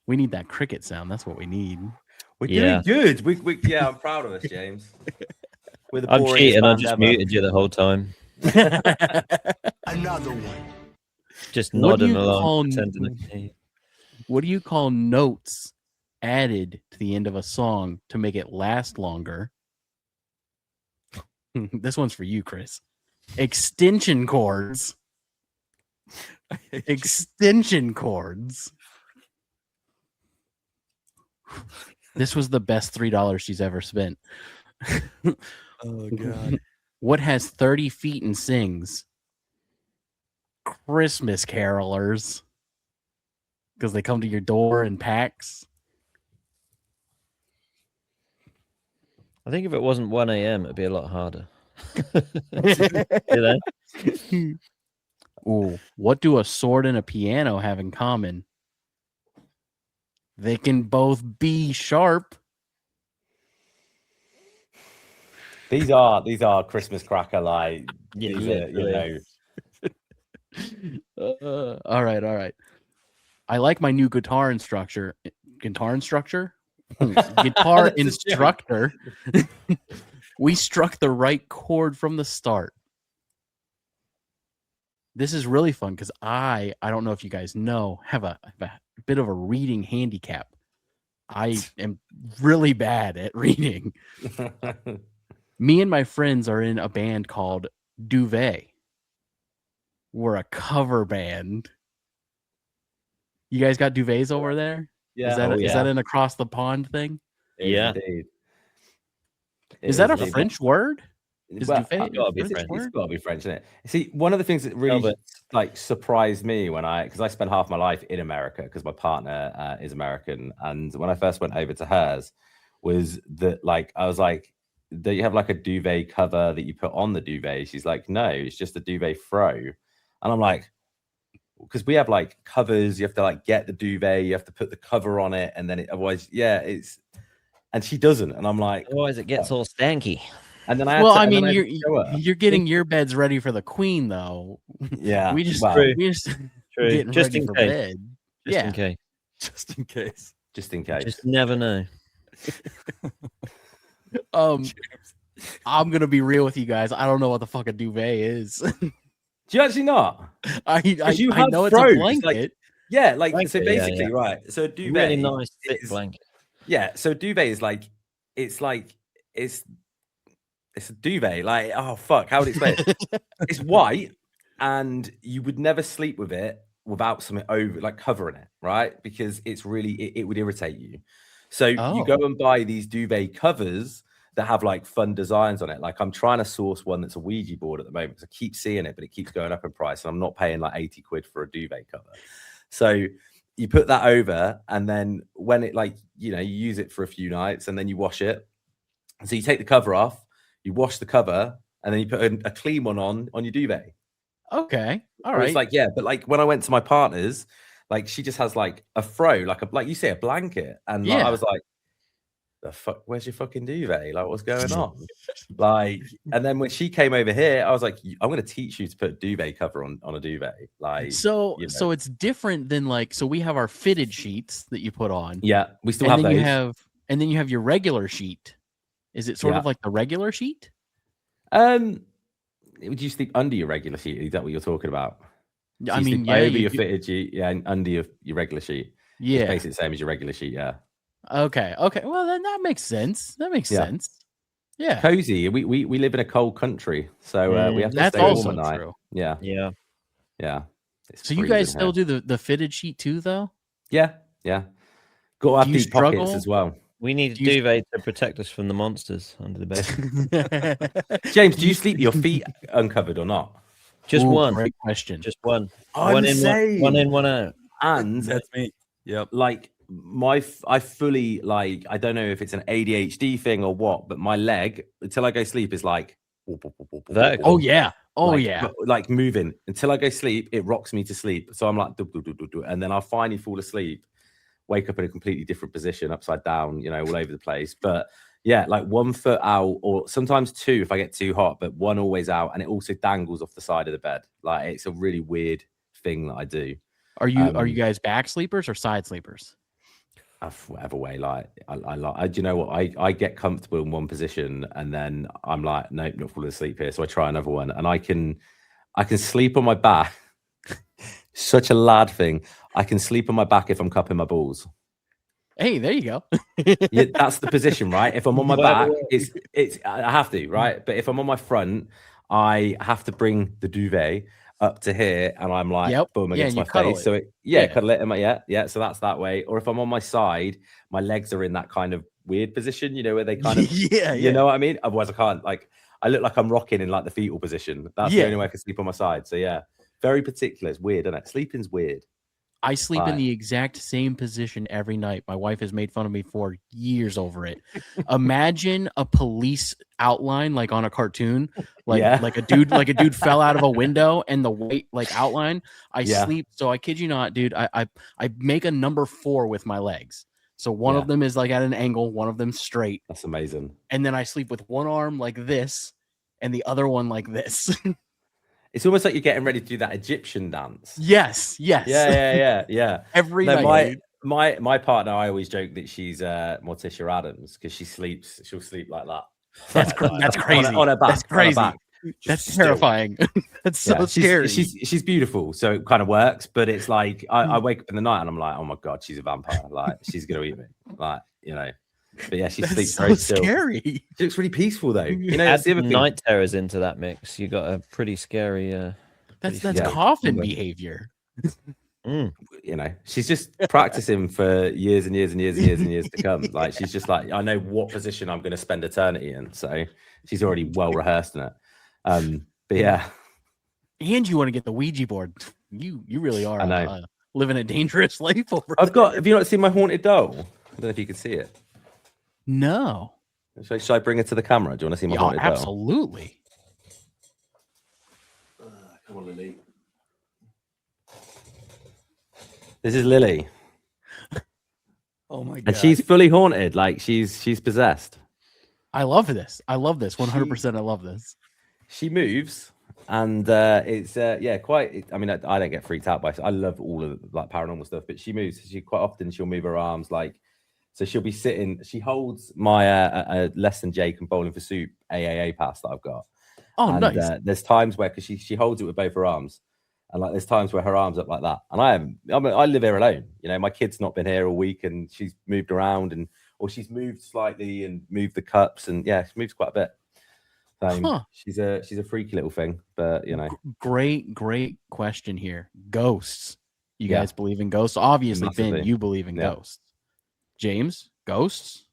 Speaker 2: We need that cricket sound. That's what we need.
Speaker 4: We're
Speaker 5: Yeah.
Speaker 4: doing good. Yeah, I'm proud of us, James. We're the
Speaker 5: I'm
Speaker 4: boringest
Speaker 5: cheating. I
Speaker 4: band
Speaker 5: just
Speaker 4: ever.
Speaker 5: muted you the whole time.
Speaker 1: Another one.
Speaker 5: Just
Speaker 2: What do
Speaker 5: nodding
Speaker 2: you
Speaker 5: along,
Speaker 2: call-
Speaker 5: pretending I can hear you.
Speaker 2: What do you call notes added to the end of a song to make it last longer? This one's for you, Chris. Extension chords. Extension chords. This was the best $3 she's ever spent.
Speaker 6: Oh god.
Speaker 2: What has 30 feet and sings? Christmas carolers. Because they come to your door in packs.
Speaker 5: I think if it wasn't 1 a.m., it'd be a lot harder. You know?
Speaker 2: Ooh, what do a sword and a piano have in common? They can both be sharp.
Speaker 4: These are Christmas cracker like
Speaker 5: Yeah,
Speaker 4: these are,
Speaker 5: literally.
Speaker 2: All right. I like my new guitar instructor. Guitar instructor? Guitar
Speaker 4: That's a
Speaker 2: instructor. We struck the right chord from the start. This is really fun because I don't know if you guys know, have a bit of a reading handicap. I am really bad at reading. Me and my friends are in a band called Duvet. We're a cover band. You guys got duvets over there?
Speaker 4: Yeah.
Speaker 2: Is that an across the pond thing?
Speaker 5: Yeah.
Speaker 4: Indeed.
Speaker 2: Is that a
Speaker 4: indeed.
Speaker 2: French word? Is
Speaker 4: Well,
Speaker 2: duvet
Speaker 5: gotta
Speaker 2: a
Speaker 5: be
Speaker 2: French
Speaker 5: French.
Speaker 4: It's
Speaker 2: word?
Speaker 4: got to be French, isn't it? See, one of the things that really
Speaker 5: but-
Speaker 4: like surprised me because I spent half my life in America because my partner is American, and when I first went over to hers, was that like I was like, "Do you have like a duvet cover that you put on the duvet?" She's like, "No, it's just a duvet throw," and I'm like, because we have like covers, you have to like get the duvet, you have to put the cover on it, and then otherwise, it's. And she doesn't, and I'm like,
Speaker 5: Otherwise, it gets all stanky.
Speaker 4: and then I.
Speaker 2: Well,
Speaker 4: had to,
Speaker 2: I
Speaker 4: and then
Speaker 2: mean,
Speaker 4: I had to show her.
Speaker 2: you're getting your beds ready for the queen, though.
Speaker 4: Yeah,
Speaker 2: we just
Speaker 4: well,
Speaker 5: True.
Speaker 2: getting
Speaker 5: Just
Speaker 2: ready
Speaker 5: in
Speaker 2: for
Speaker 5: case.
Speaker 2: bed.
Speaker 5: Just
Speaker 2: Yeah.
Speaker 5: in case.
Speaker 6: Just in case.
Speaker 4: just in case.
Speaker 5: Just never know.
Speaker 2: I'm gonna be real with you guys. I don't know what the fuck a duvet is.
Speaker 4: Do you actually not?
Speaker 2: I
Speaker 4: you
Speaker 2: I
Speaker 4: have
Speaker 2: know
Speaker 4: throws,
Speaker 2: it's a blanket.
Speaker 4: like- Yeah, like
Speaker 5: Blanket,
Speaker 4: so
Speaker 5: yeah,
Speaker 4: basically,
Speaker 5: yeah.
Speaker 4: right? So a duvet,
Speaker 5: Really nice thick
Speaker 4: is-
Speaker 5: blanket.
Speaker 4: Yeah, so duvet is like it's a duvet. Like, oh fuck, how would I explain it? It's white, and you would never sleep with it without something over, like covering it, right? Because it's really it would irritate you. So you go and buy these duvet covers that have like fun designs on it. Like I'm trying to source one that's a Ouija board at the moment because I keep seeing it, but it keeps going up in price, and I'm not paying like 80 quid for a duvet cover. So you put that over, and then when it like you use it for a few nights, and then you wash it. So you take the cover off, you wash the cover, and then you put a clean one on your duvet.
Speaker 2: Okay. All
Speaker 4: So
Speaker 2: right.
Speaker 4: it's like, yeah, but like when I went to my partner's, like she just has like a throw, like you say, a blanket, and like,
Speaker 2: Yeah.
Speaker 4: I was like, the fuck, where's your fucking duvet? Like, what's going on? Like, and then when she came over here, I was like, I'm going to teach you to put a duvet cover on a duvet. Like,
Speaker 2: so it's different than like, so we have our fitted sheets that you put on.
Speaker 4: yeah, we still
Speaker 2: and
Speaker 4: have
Speaker 2: then
Speaker 4: those.
Speaker 2: and then you have your regular sheet. Is it sort of like the regular sheet?
Speaker 4: Would you sleep under your regular sheet? Is that what you're talking about? So
Speaker 2: I
Speaker 4: you
Speaker 2: mean,
Speaker 4: sleep
Speaker 2: yeah,
Speaker 4: over
Speaker 2: you
Speaker 4: your
Speaker 2: do-
Speaker 4: fitted sheet, yeah, and under your regular sheet. It's
Speaker 2: yeah.
Speaker 4: basically the same as your regular sheet, yeah.
Speaker 2: Okay. Well, then that makes sense. That makes
Speaker 4: Yeah.
Speaker 2: sense. Yeah.
Speaker 4: Cozy. We live in a cold country, so we have to
Speaker 2: That's
Speaker 4: stay warm
Speaker 2: also
Speaker 4: at night.
Speaker 2: true.
Speaker 4: Yeah,
Speaker 5: Yeah.
Speaker 4: yeah. It's
Speaker 2: So you
Speaker 4: freezing
Speaker 2: guys still
Speaker 4: here.
Speaker 2: do the fitted sheet too, though?
Speaker 4: Yeah. Got to have
Speaker 2: Do you
Speaker 4: deep pockets
Speaker 2: struggle?
Speaker 4: as well.
Speaker 5: We need a
Speaker 2: Do you-
Speaker 5: duvet to protect us from the monsters under the bed.
Speaker 4: James, do you sleep your feet uncovered or not?
Speaker 5: Just
Speaker 2: Ooh,
Speaker 5: one.
Speaker 2: Great question.
Speaker 5: Just one.
Speaker 4: I'm
Speaker 5: One
Speaker 4: the
Speaker 5: in,
Speaker 4: same.
Speaker 5: one in, one out.
Speaker 4: And
Speaker 6: That's me. Yep.
Speaker 4: like I fully like, I don't know if it's an ADHD thing or what, but my leg until I go sleep is like
Speaker 5: Vertical.
Speaker 2: Oh yeah. Oh
Speaker 4: like,
Speaker 2: yeah.
Speaker 4: like moving until I go sleep. It rocks me to sleep, so I'm like and then I'll finally fall asleep, wake up in a completely different position, upside down, all over the place. But yeah, like 1 foot out, or sometimes 2 if I get too hot, but 1 always out, and it also dangles off the side of the bed. Like it's a really weird thing that I do.
Speaker 2: Are you guys back sleepers or side sleepers?
Speaker 4: Whatever way, like do you know what? I get comfortable in one position, and then I'm like, nope, not falling asleep here. So I try another one, and I can sleep on my back. Such a lad thing. I can sleep on my back if I'm cupping my balls.
Speaker 2: Hey, there you go.
Speaker 4: Yeah, that's the position, right? If I'm on my back, it's I have to, right? But if I'm on my front, I have to bring the duvet up to here, and I'm like,
Speaker 2: Yep.
Speaker 4: boom,
Speaker 2: Yeah,
Speaker 4: against
Speaker 2: and
Speaker 4: my
Speaker 2: you cuddle
Speaker 4: face.
Speaker 2: it.
Speaker 4: So
Speaker 2: Yeah.
Speaker 4: cuddle it. Yeah. So that's that way. Or if I'm on my side, my legs are in that kind of weird position, where they kind of,
Speaker 2: yeah.
Speaker 4: you know what I mean? Otherwise, I can't. Like, I look like I'm rocking in like the fetal position. That's the
Speaker 2: Yeah.
Speaker 4: only way I can sleep on my side. So yeah, very particular. It's weird, isn't it? Sleeping's weird.
Speaker 2: I sleep in
Speaker 4: Right.
Speaker 2: the exact same position every night. My wife has made fun of me for years over it. Imagine a police outline like on a cartoon, like a dude fell out of a window and the white like outline. I
Speaker 4: Yeah.
Speaker 2: sleep. So I kid you not, dude. I make a number 4 with my legs. So one
Speaker 4: Yeah.
Speaker 2: of them is like at an angle, one of them straight,
Speaker 4: That's amazing.
Speaker 2: and then I sleep with one arm like this and the other one like this.
Speaker 4: It's almost like you're getting ready to do that Egyptian dance.
Speaker 2: Yes.
Speaker 4: Yeah.
Speaker 2: Every
Speaker 4: No,
Speaker 2: night. Dude.
Speaker 4: my partner, I always joke that she's Morticia Adams because she'll sleep like that.
Speaker 2: That's crazy.
Speaker 4: On her back.
Speaker 2: That's crazy.
Speaker 4: On her back.
Speaker 2: That's
Speaker 4: Just still.
Speaker 2: terrifying. That's so
Speaker 4: Yeah,
Speaker 2: scary.
Speaker 4: She's beautiful, so it kind of works. But it's like I wake up in the night and I'm like, oh my god, she's a vampire. Like she's gonna eat me. Like But yeah, she
Speaker 2: That's
Speaker 4: sleeps
Speaker 2: so
Speaker 4: very still.
Speaker 2: scary.
Speaker 4: She looks really peaceful though.
Speaker 5: Add
Speaker 4: That's the other thing.
Speaker 5: night terrors into that mix. You got a pretty scary.
Speaker 2: That's
Speaker 4: Yeah.
Speaker 2: coffin behavior.
Speaker 4: She's just practicing for years and years and years and years and years to come. Like she's just like, I know what position I'm going to spend eternity in, so she's already well rehearsed in it. But yeah,
Speaker 2: And you want to get the Ouija board. You really are
Speaker 4: I know.
Speaker 2: living a dangerous life over
Speaker 4: I've got. Have you not seen my haunted doll? I don't know if you can see it.
Speaker 2: No.
Speaker 4: Should I bring it to the camera? Do you want to see my
Speaker 2: Yeah,
Speaker 4: haunted doll?
Speaker 2: absolutely.
Speaker 4: Come on, Lily. This is Lily,
Speaker 2: Oh my god.
Speaker 4: and she's fully haunted. Like she's possessed.
Speaker 2: I love this. 100%. I love this.
Speaker 4: She moves, and it's quite. I mean, I don't get freaked out by it. I love all of like paranormal stuff, but she moves. She quite often she'll move her arms like. So she'll be sitting. She holds my Less Than Jake and Bowling for Soup AAA pass that I've got.
Speaker 2: Oh,
Speaker 4: And,
Speaker 2: nice.
Speaker 4: there's times where because she holds it with both her arms, and like there's times where her arms up like that, and I live here alone. My kid's not been here all week, and she's moved around, or she's moved slightly and moved the cups, and yeah, she moves quite a bit. So she's a freaky little thing, but
Speaker 2: Great question here. Ghosts. You guys believe in ghosts? Obviously,
Speaker 4: Massively.
Speaker 2: Finn, you believe in ghosts. James, ghosts?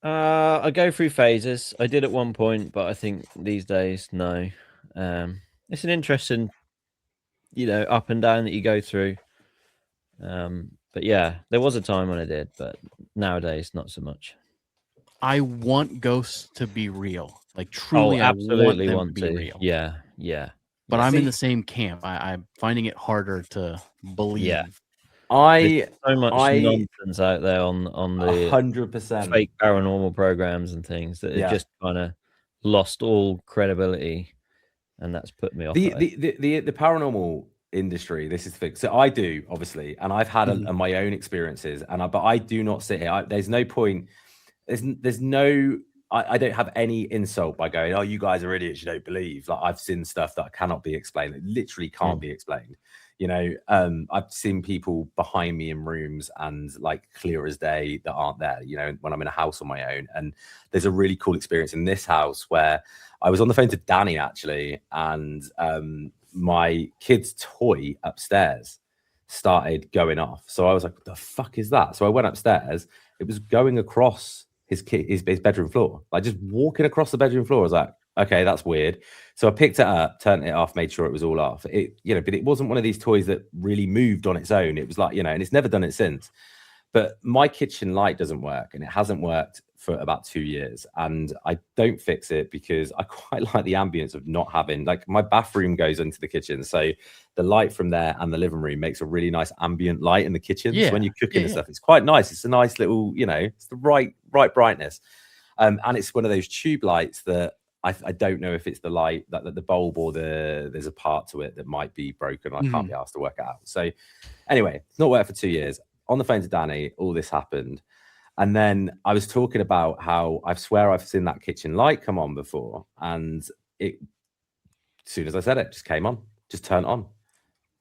Speaker 5: I go through phases. I did at one point, but I think these days, no. It's an interesting, up and down that you go through. But yeah, there was a time when I did, but nowadays, not so much.
Speaker 2: I want ghosts to be real. Like truly,
Speaker 5: absolutely
Speaker 2: I want them to be real.
Speaker 5: Yeah.
Speaker 2: But I'm in the same camp. I'm finding it harder to believe.
Speaker 5: Yeah.
Speaker 4: There's
Speaker 5: so much nonsense out there on the
Speaker 4: 100%
Speaker 5: fake paranormal programs and things that it just kind of lost all credibility, and that's put me off.
Speaker 4: The paranormal industry. This is the thing. So I do obviously, and I've had my own experiences, but I do not sit here. There's no point. There's no. I don't have any insult by going, oh, you guys are idiots, you don't believe. Like I've seen stuff that cannot be explained. It literally can't be explained. I've seen people behind me in rooms and like clear as day that aren't there, when I'm in a house on my own. And there's a really cool experience in this house where I was on the phone to Danny actually, and my kid's toy upstairs started going off. So I was like, what the fuck is that? So I went upstairs. It was going across his bedroom floor, like just walking across the bedroom floor. I was like, okay, that's weird. So I picked it up, turned it off, made sure it was all off. But it wasn't one of these toys that really moved on its own. It was like, and it's never done it since. But my kitchen light doesn't work, and it hasn't worked for about 2 years. And I don't fix it because I quite like the ambience of not having, like, my bathroom goes into the kitchen. So the light from there and the living room makes a really nice ambient light in the kitchen. So when you're cooking and stuff, it's quite nice. It's a nice little, it's the right brightness. And it's one of those tube lights that I don't know if it's the light that the bulb or there's a part to it that might be broken. I can't be asked to work it out. So anyway, it's not worked for 2 years. On the phone to Danny, all this happened. And then I was talking about how I swear I've seen that kitchen light come on before. And it, as soon as I said it, just came on, just turned on.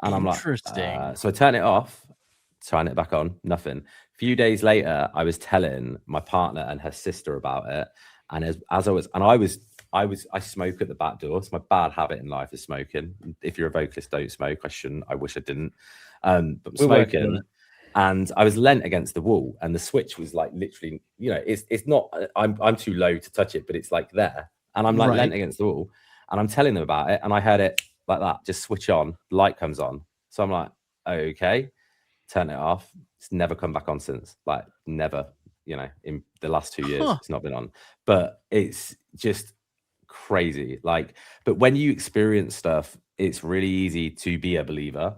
Speaker 4: And I'm like, so I turn it off, turn it back on, nothing. A few days later, I was telling my partner and her sister about it. And I smoke at the back door. It's my bad habit in life is smoking. If you're a vocalist, don't smoke. I shouldn't. I wish I didn't. But smoking. And I was leant against the wall, and the switch was like literally, it's not. I'm too low to touch it, but it's like there, and I'm like leant against the wall, and I'm telling them about it, and I heard it like that, just switch on, light comes on. So I'm like, okay. turn it off. It's never come back on since. Like never, you know, in the last 2 years, it's not been on. But it's just crazy. Like, but when you experience stuff, it's really easy to be a believer.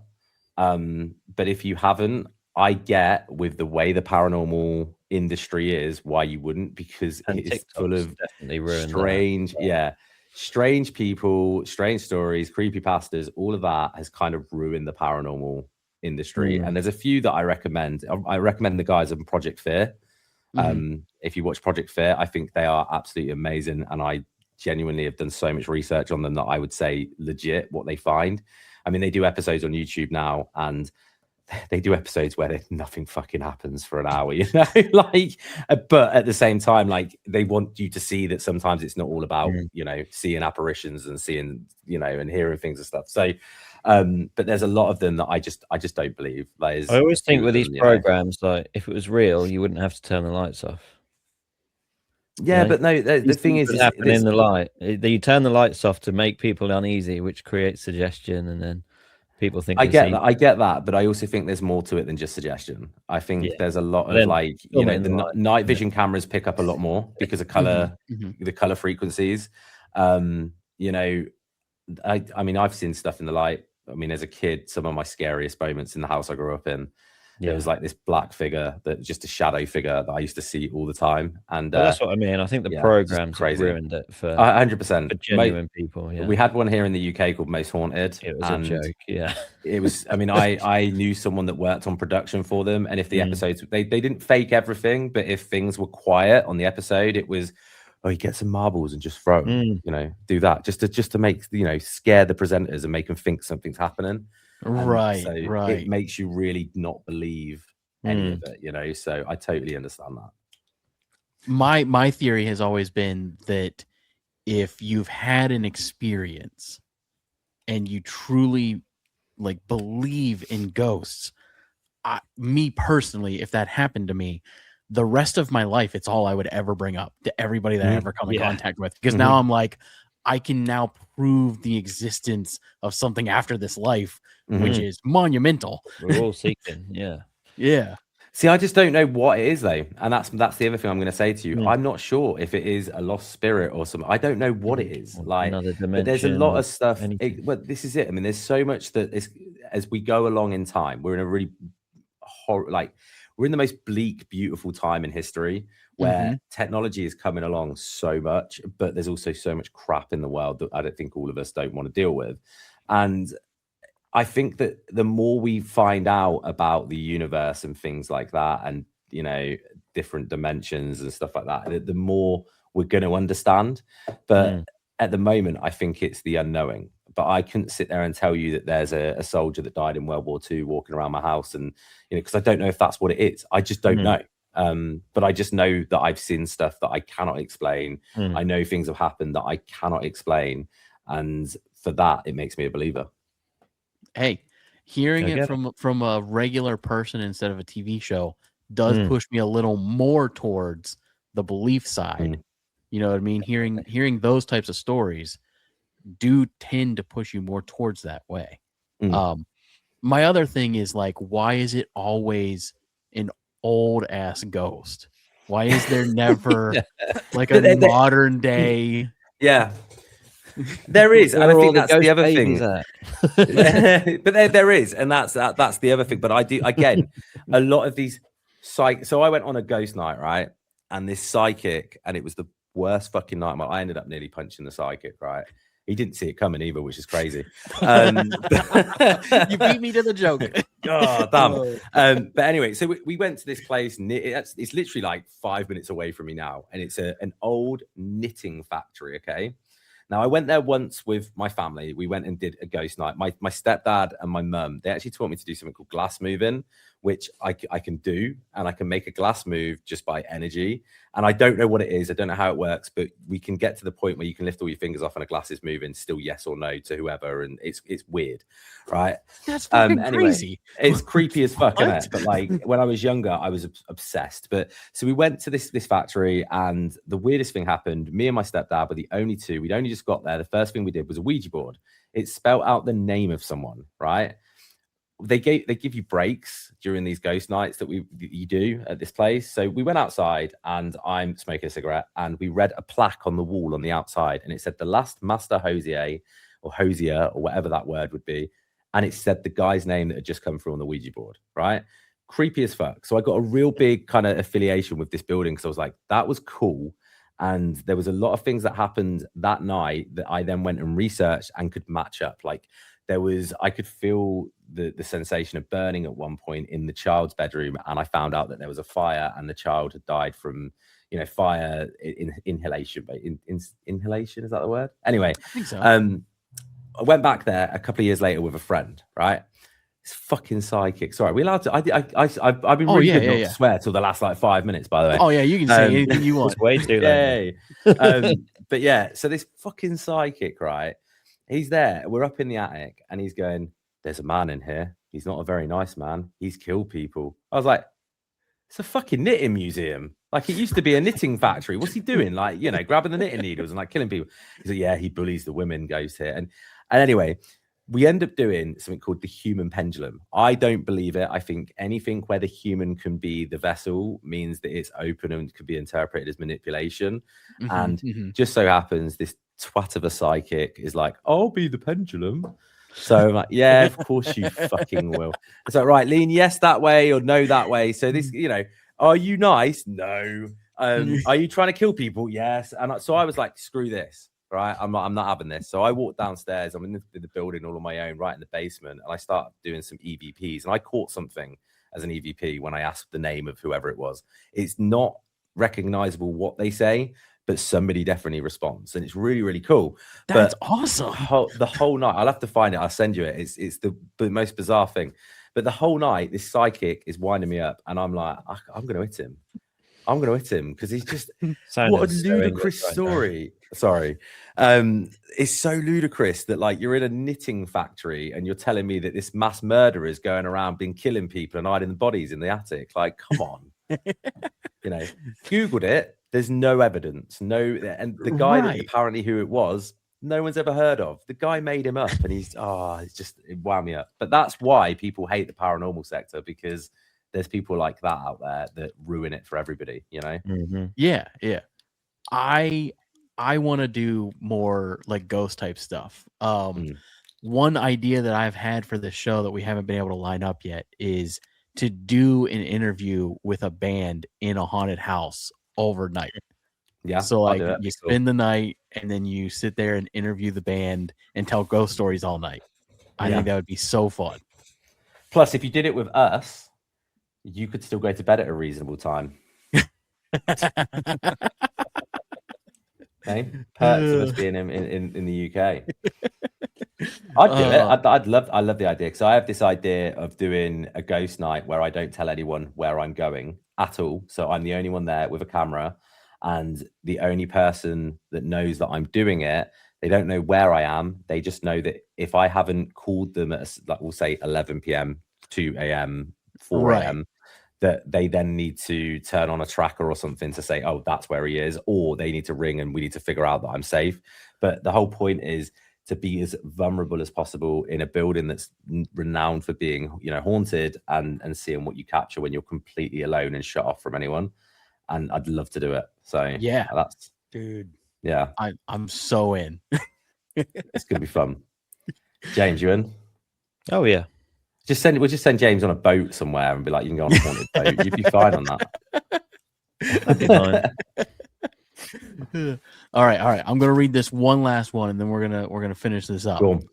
Speaker 4: But if you haven't, I get with the way the paranormal industry is why you wouldn't, because
Speaker 5: And
Speaker 4: it's
Speaker 5: TikTok's
Speaker 4: full of
Speaker 5: definitely ruined
Speaker 4: strange, strange people, strange stories, creepy pastas. All of that has kind of ruined the paranormal industry. And there's a few that I recommend. I recommend the guys on Project Fear. If you watch Project Fear, I think they are absolutely amazing, and I genuinely have done so much research on them that I would say legit what they find. I mean, they do episodes on YouTube now, and they do episodes where nothing fucking happens for an hour, you know, like, but at the same time, like, they want you to see that sometimes it's not all about, you know, seeing apparitions and seeing, you know, and hearing things and stuff. So, but there's a lot of them that I just don't believe. Like,
Speaker 5: I always think with these
Speaker 4: them,
Speaker 5: programs, like, if it was real, you wouldn't have to turn the lights off.
Speaker 4: Yeah, but no, the thing is,
Speaker 5: happen in the light. You turn the lights off to make people uneasy, which creates suggestion, and then people think.
Speaker 4: I get that, but I also think there's more to it than just suggestion. I think there's a lot of, like, you know, the night vision cameras pick up a lot more because of color, the color frequencies. You know, I mean, I've seen stuff in the light. I mean, as a kid, some of my scariest moments in the house I grew up in, there was like this black figure, that just a shadow figure that I used to see all the time. And
Speaker 5: that's what I mean. I think the programs have ruined it for
Speaker 4: 100%.
Speaker 5: for genuine people. Yeah,
Speaker 4: we had one here in the UK called Most Haunted.
Speaker 5: It was a joke. Yeah,
Speaker 4: it was. I mean, I knew someone that worked on production for them, and if the episodes, they didn't fake everything, but if things were quiet on the episode, it was, oh, you get some marbles and just throw them, you know, do that just to make, you know, scare the presenters and make them think something's happening.
Speaker 2: Right.
Speaker 4: It makes you really not believe any of it, you know. So I totally understand that.
Speaker 2: My theory has always been that if you've had an experience and you truly, like, believe in ghosts, me personally, if that happened to me, the rest of my life, it's all I would ever bring up to everybody that I ever come in contact with, because now I'm like, I can now prove the existence of something after this life, which is monumental.
Speaker 5: We're all seeking.
Speaker 2: Yeah.
Speaker 4: See, I just don't know what it is, though, and that's the other thing I'm going to say to you. I'm not sure if it is a lost spirit or something. I don't know what it is. Like, but there's a lot of stuff. But this is it. I mean, there's so much that is, as we go along in time, we're in a really we're in the most bleak, beautiful time in history, where technology is coming along so much, but there's also so much crap in the world that I don't think all of us don't want to deal with. And I think that the more we find out about the universe and things like that, and, you know, different dimensions and stuff like that, the more we're going to understand. But at the moment, I think it's the unknowing. But I couldn't sit there and tell you that there's a soldier that died in World War II walking around my house, and, you know, because I don't know if that's what it is. I just don't know. But I just know that I've seen stuff that I cannot explain. I know things have happened that I cannot explain, and for that, it makes me a believer.
Speaker 2: Hey, hearing it from a regular person instead of a TV show does push me a little more towards the belief side. You know what I mean? Hearing those types of stories do tend to push you more towards that way. My other thing is, like, why is it always an old ass ghost? Why is there never like a modern day?
Speaker 4: Yeah, there is, and I think that's the other thing. But there is, and that's the other thing. But I do, again, a lot of these so I went on a ghost night, right? And this psychic, and it was the worst fucking nightmare. I ended up nearly punching the psychic, right? He didn't see it coming either, which is crazy. You
Speaker 2: beat me to the joke.
Speaker 4: Oh, damn. But anyway, so we went to this place. It's literally like 5 minutes away from me now. And it's an old knitting factory, okay? Now, I went there once with my family. We went and did a ghost night. My stepdad and my mum, they actually taught me to do something called glass moving, which I can do, and I can make a glass move just by energy. And I don't know what it is. I don't know how it works, but we can get to the point where you can lift all your fingers off and a glass is moving, still yes or no to whoever. And it's weird, right?
Speaker 2: That's fucking crazy.
Speaker 4: It's creepy as fuck, isn't it? But, like, when I was younger, I was obsessed. But so we went to this factory, and the weirdest thing happened. Me and my stepdad were the only two. We'd only just got there. The first thing we did was a Ouija board. It spelled out the name of someone, right? they give you breaks during these ghost nights that you do at this place. So we went outside and I'm smoking a cigarette and we read a plaque on the wall on the outside and it said the last master hosier or whatever that word would be. And it said the guy's name that had just come through on the Ouija board, right? Creepy as fuck. So I got a real big kind of affiliation with this building because I was like, that was cool. And there was a lot of things that happened that night that I then went and researched and could match up. Like I could feel the sensation of burning at one point in the child's bedroom. And I found out that there was a fire and the child had died from, fire inhalation. But inhalation, is that the word? Anyway,
Speaker 2: I think so.
Speaker 4: I went back there a couple of years later with a friend, right? It's fucking psychic. Sorry, are we allowed to? I've been really good not to swear till the last 5 minutes, by the way.
Speaker 2: Oh yeah, you can say anything you want.
Speaker 5: It's way too late.
Speaker 4: But yeah, so this fucking psychic, right? He's there. We're up in the attic, and he's going, "There's a man in here. He's not a very nice man. He's killed people." I was like, "It's a fucking knitting museum. Like it used to be a knitting factory. What's he doing? Like, grabbing the knitting needles and like killing people." He's like, "Yeah, he bullies the women. Goes here." And anyway, we end up doing something called the human pendulum. I don't believe it. I think anything where the human can be the vessel means that it's open and could be interpreted as manipulation. Just so happens this twat of a psychic is like, "I'll be the pendulum." So I'm like, "Yeah, of course you fucking will." It's like, "Right, lean yes that way or no that way." So this, are you nice? No. Are you trying to kill people? Yes. And so I was like, "Screw this." Right, I'm not having this. So I walked downstairs. I'm in the building all on my own, right in the basement, and I start doing some EVPs. And I caught something as an EVP when I asked the name of whoever it was. It's not recognizable what they say, but somebody definitely responds, and it's really, really cool.
Speaker 2: That's awesome.
Speaker 4: The whole night, I'll have to find it. I'll send you it. It's the most bizarre thing. But the whole night, this psychic is winding me up, and I'm like, I'm going to hit him. I'm going to hit him because he's just what a ludicrous story. Sorry. It's so ludicrous that like you're in a knitting factory and you're telling me that this mass murderer is going around being killing people and hiding the bodies in the attic. Like, come on. Googled it. There's no evidence. And the guy that apparently who it was, no one's ever heard of. The guy made him up and it wound me up. But that's why people hate the paranormal sector, because there's people like that out there that ruin it for everybody,
Speaker 2: Yeah. I want to do more like ghost type stuff. One idea that I've had for this show that we haven't been able to line up yet is to do an interview with a band in a haunted house overnight.
Speaker 4: Yeah.
Speaker 2: So like you spend the night and then you sit there and interview the band and tell ghost stories all night. I think that would be so fun.
Speaker 4: Plus, if you did it with us, you could still go to bed at a reasonable time. Okay? Perks of us being in the UK. I'd do it. I love the idea, because I have this idea of doing a ghost night where I don't tell anyone where I'm going at all. So I'm the only one there with a camera, and the only person that knows that I'm doing it, they don't know where I am. They just know that if I haven't called them at, like, we'll say 11 p.m., 2 a.m., 4 a.m., that they then need to turn on a tracker or something to say, "Oh, that's where he is," or they need to ring and we need to figure out that I'm safe. But the whole point is to be as vulnerable as possible in a building that's renowned for being, haunted, and seeing what you capture when you're completely alone and shut off from anyone. And I'd love to do it. So that's
Speaker 2: dude.
Speaker 4: Yeah,
Speaker 2: I'm so in.
Speaker 4: It's gonna be fun. James, you in?
Speaker 5: Oh yeah.
Speaker 4: We'll just send James on a boat somewhere and be like, "You can go on a haunted boat." You'd be fine on that.
Speaker 5: That'd be fine.
Speaker 2: All right. I'm gonna read this one last one, and then we're gonna finish this up.
Speaker 4: Cool.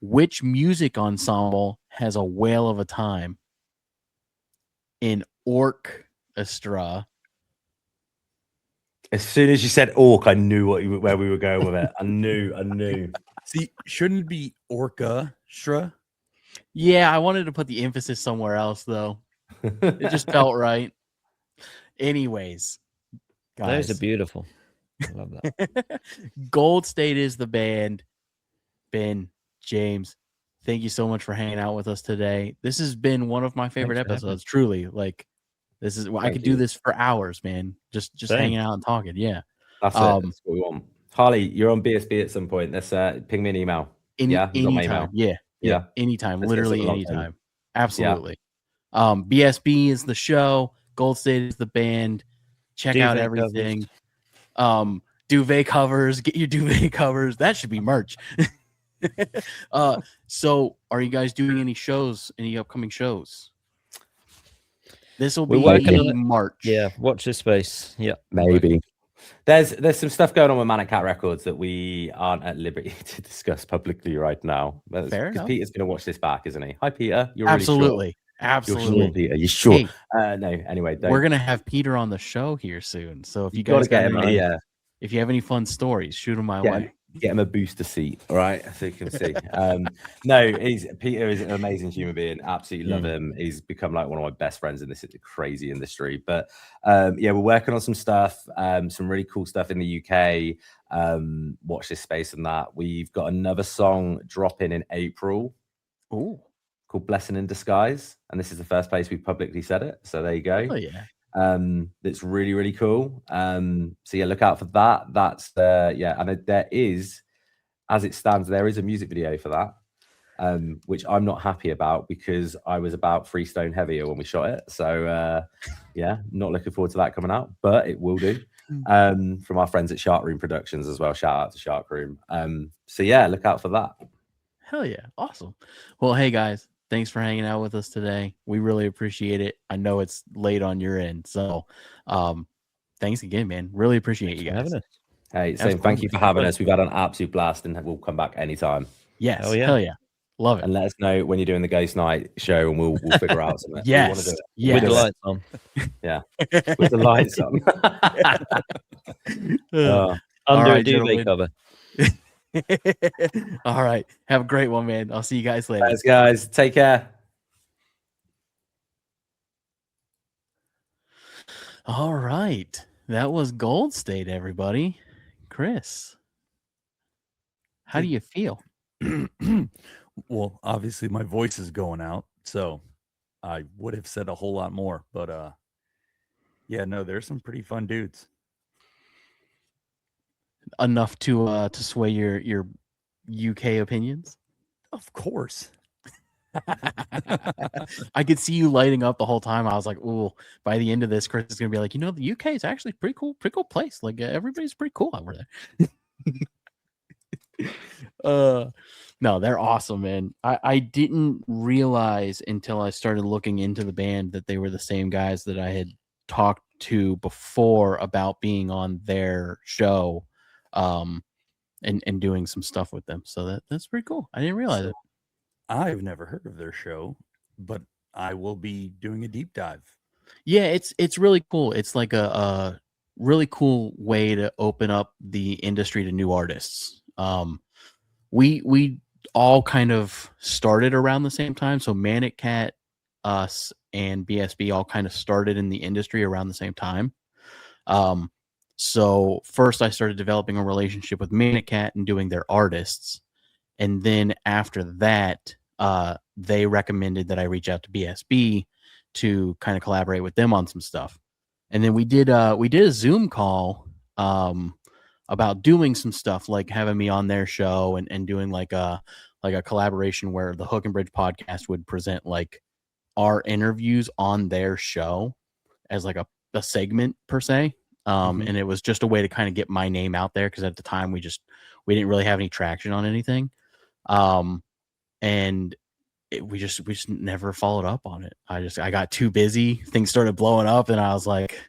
Speaker 2: Which music ensemble has a whale of a time in orchestra?
Speaker 4: As soon as you said orc, I knew where we were going with it. I knew.
Speaker 6: See, shouldn't it be orchestra?
Speaker 2: Yeah, I wanted to put the emphasis somewhere else, though. It just felt right. Anyways, guys.
Speaker 5: Those are beautiful. I love that.
Speaker 2: Goldstate is the band. Ben, James, thank you so much for hanging out with us today. This has been one of my favorite episodes, truly. Like, this is I could do this for hours, man. Just hanging out and talking. Yeah.
Speaker 4: That's it. That's what we want. Harley, you're on BSB at some point. Let's ping me an email.
Speaker 2: Anytime. Yeah. Anytime. Literally anytime. Absolutely. BSB is the show. Goldstate is the band. Check out
Speaker 5: Duvet
Speaker 2: everything. Duvet covers. Get your duvet covers. That should be merch. So are you guys doing any shows? Any upcoming shows? This will be
Speaker 5: We're working on it.
Speaker 2: March.
Speaker 5: Yeah, watch this space. Yeah,
Speaker 4: Maybe. There's some stuff going on with Manic Cat Records that we aren't at liberty to discuss publicly right now.
Speaker 2: Fair enough.
Speaker 4: Peter's going to watch this back, isn't he? Hi, Peter. You're
Speaker 2: Absolutely.
Speaker 4: You're sure, Peter. You sure?
Speaker 2: Hey,
Speaker 4: No. Anyway,
Speaker 2: we're gonna have Peter on the show here soon. So if you
Speaker 4: got
Speaker 2: guys
Speaker 4: to get him.
Speaker 2: if you have any fun stories, shoot them my
Speaker 4: Yeah.
Speaker 2: way.
Speaker 4: Get him a booster seat, all right, so you can see. No, Peter is an amazing human being. Absolutely love him. He's become like one of my best friends in this crazy industry. But yeah, we're working on some stuff, some really cool stuff in the UK. Watch this space and that. We've got another song dropping in April.
Speaker 2: Ooh.
Speaker 4: Called Blessing in Disguise, and this is the first place we've publicly said it. So there you go.
Speaker 2: Oh yeah.
Speaker 4: That's really, really cool. So yeah, look out for that. That's and there is, as it stands, there is a music video for that, which I'm not happy about because I was about 3 stone heavier when we shot it. So yeah, not looking forward to that coming out, but it will do. From our friends at Shark Room Productions as well. Shout out to Shark Room. So yeah, look out for that.
Speaker 2: Hell yeah. Awesome. Well, hey guys, thanks for hanging out with us today. We really appreciate it. I know it's late on your end. So thanks again, man. Really appreciate you guys.
Speaker 4: Hey, same. Thank you for having us. We've had an absolute blast and we'll come back anytime.
Speaker 2: Yes.
Speaker 5: Hell yeah.
Speaker 2: Hell yeah. Love it.
Speaker 4: And let us know when you're doing the Ghost Night show and we'll figure out something.
Speaker 2: Yes.
Speaker 4: We want to do it.
Speaker 2: Yes.
Speaker 5: With the lights on.
Speaker 4: Yeah. With the lights on.
Speaker 5: Under
Speaker 2: right,
Speaker 5: a duvet cover.
Speaker 2: All right. Have a great one, man. I'll see you guys later.
Speaker 4: Thanks, guys. Take care.
Speaker 2: All right. That was Goldstate, everybody. Chris, how do you feel?
Speaker 6: Well, obviously my voice is going out, so I would have said a whole lot more, but yeah, no, there's some pretty fun dudes.
Speaker 2: Enough to sway your UK opinions?
Speaker 6: Of course.
Speaker 2: I could see you lighting up the whole time. I was like, "Ooh!" By the end of this, Chris is gonna be like, the UK is actually pretty cool place. Like everybody's pretty cool over there." No, they're awesome, man. I didn't realize until I started looking into the band that they were the same guys that I had talked to before about being on their show, and doing some stuff with them. So that's pretty cool. I didn't realize it.
Speaker 6: I've never heard of their show, but I will be doing a deep dive.
Speaker 2: Yeah, it's really cool. It's like a really cool way to open up the industry to new artists. We all kind of started around the same time. So Manic Cat, us, and BSB all kind of started in the industry around the same time. So first I started developing a relationship with Manic Cat and doing their artists. And then after that, they recommended that I reach out to BSB to kind of collaborate with them on some stuff. And then we did a Zoom call about doing some stuff, like having me on their show and doing like a collaboration where the Hook and Bridge podcast would present like our interviews on their show as like a segment per se. And it was just a way to kind of get my name out there, because at the time we didn't really have any traction on anything. And we just never followed up on it. I got too busy. Things started blowing up, and I was like,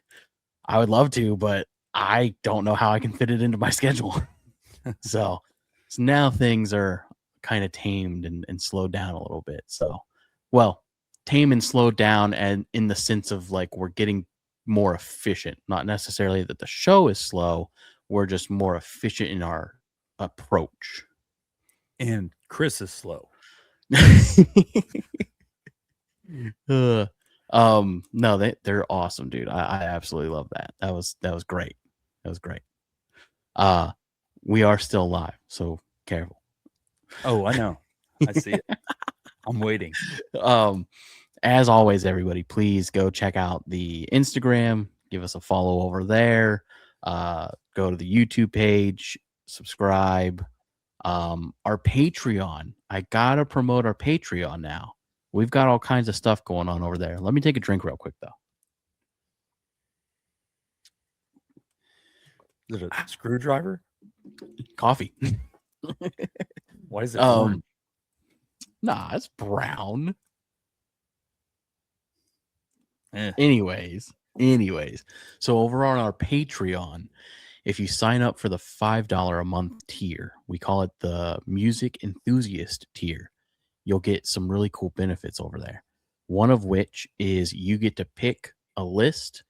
Speaker 2: I would love to, but I don't know how I can fit it into my schedule. So now things are kind of tamed and slowed down a little bit. So, well, tame and slowed down, and in the sense of like we're getting more efficient. Not necessarily that the show is slow. We're just more efficient in our approach.
Speaker 6: And Chris is slow.
Speaker 2: No, they're awesome, dude. I absolutely love that. That was great. That was great. We are still live, so careful.
Speaker 6: Oh, I know. I see it. I'm waiting.
Speaker 2: As always, everybody, please go check out the Instagram. Give us a follow over there. Go to the YouTube page. Subscribe. Our Patreon. I gotta promote our Patreon now. we've got all kinds of stuff going on over there. Let me take a drink real quick, though.
Speaker 6: Is it a screwdriver?
Speaker 2: Coffee.
Speaker 6: Why is it orange?
Speaker 2: Nah, it's brown.
Speaker 6: Eh.
Speaker 2: Anyways, so over on our Patreon, if you sign up for the $5 a month tier, we call it the music enthusiast tier, you'll get some really cool benefits over there. One of which is you get to pick a list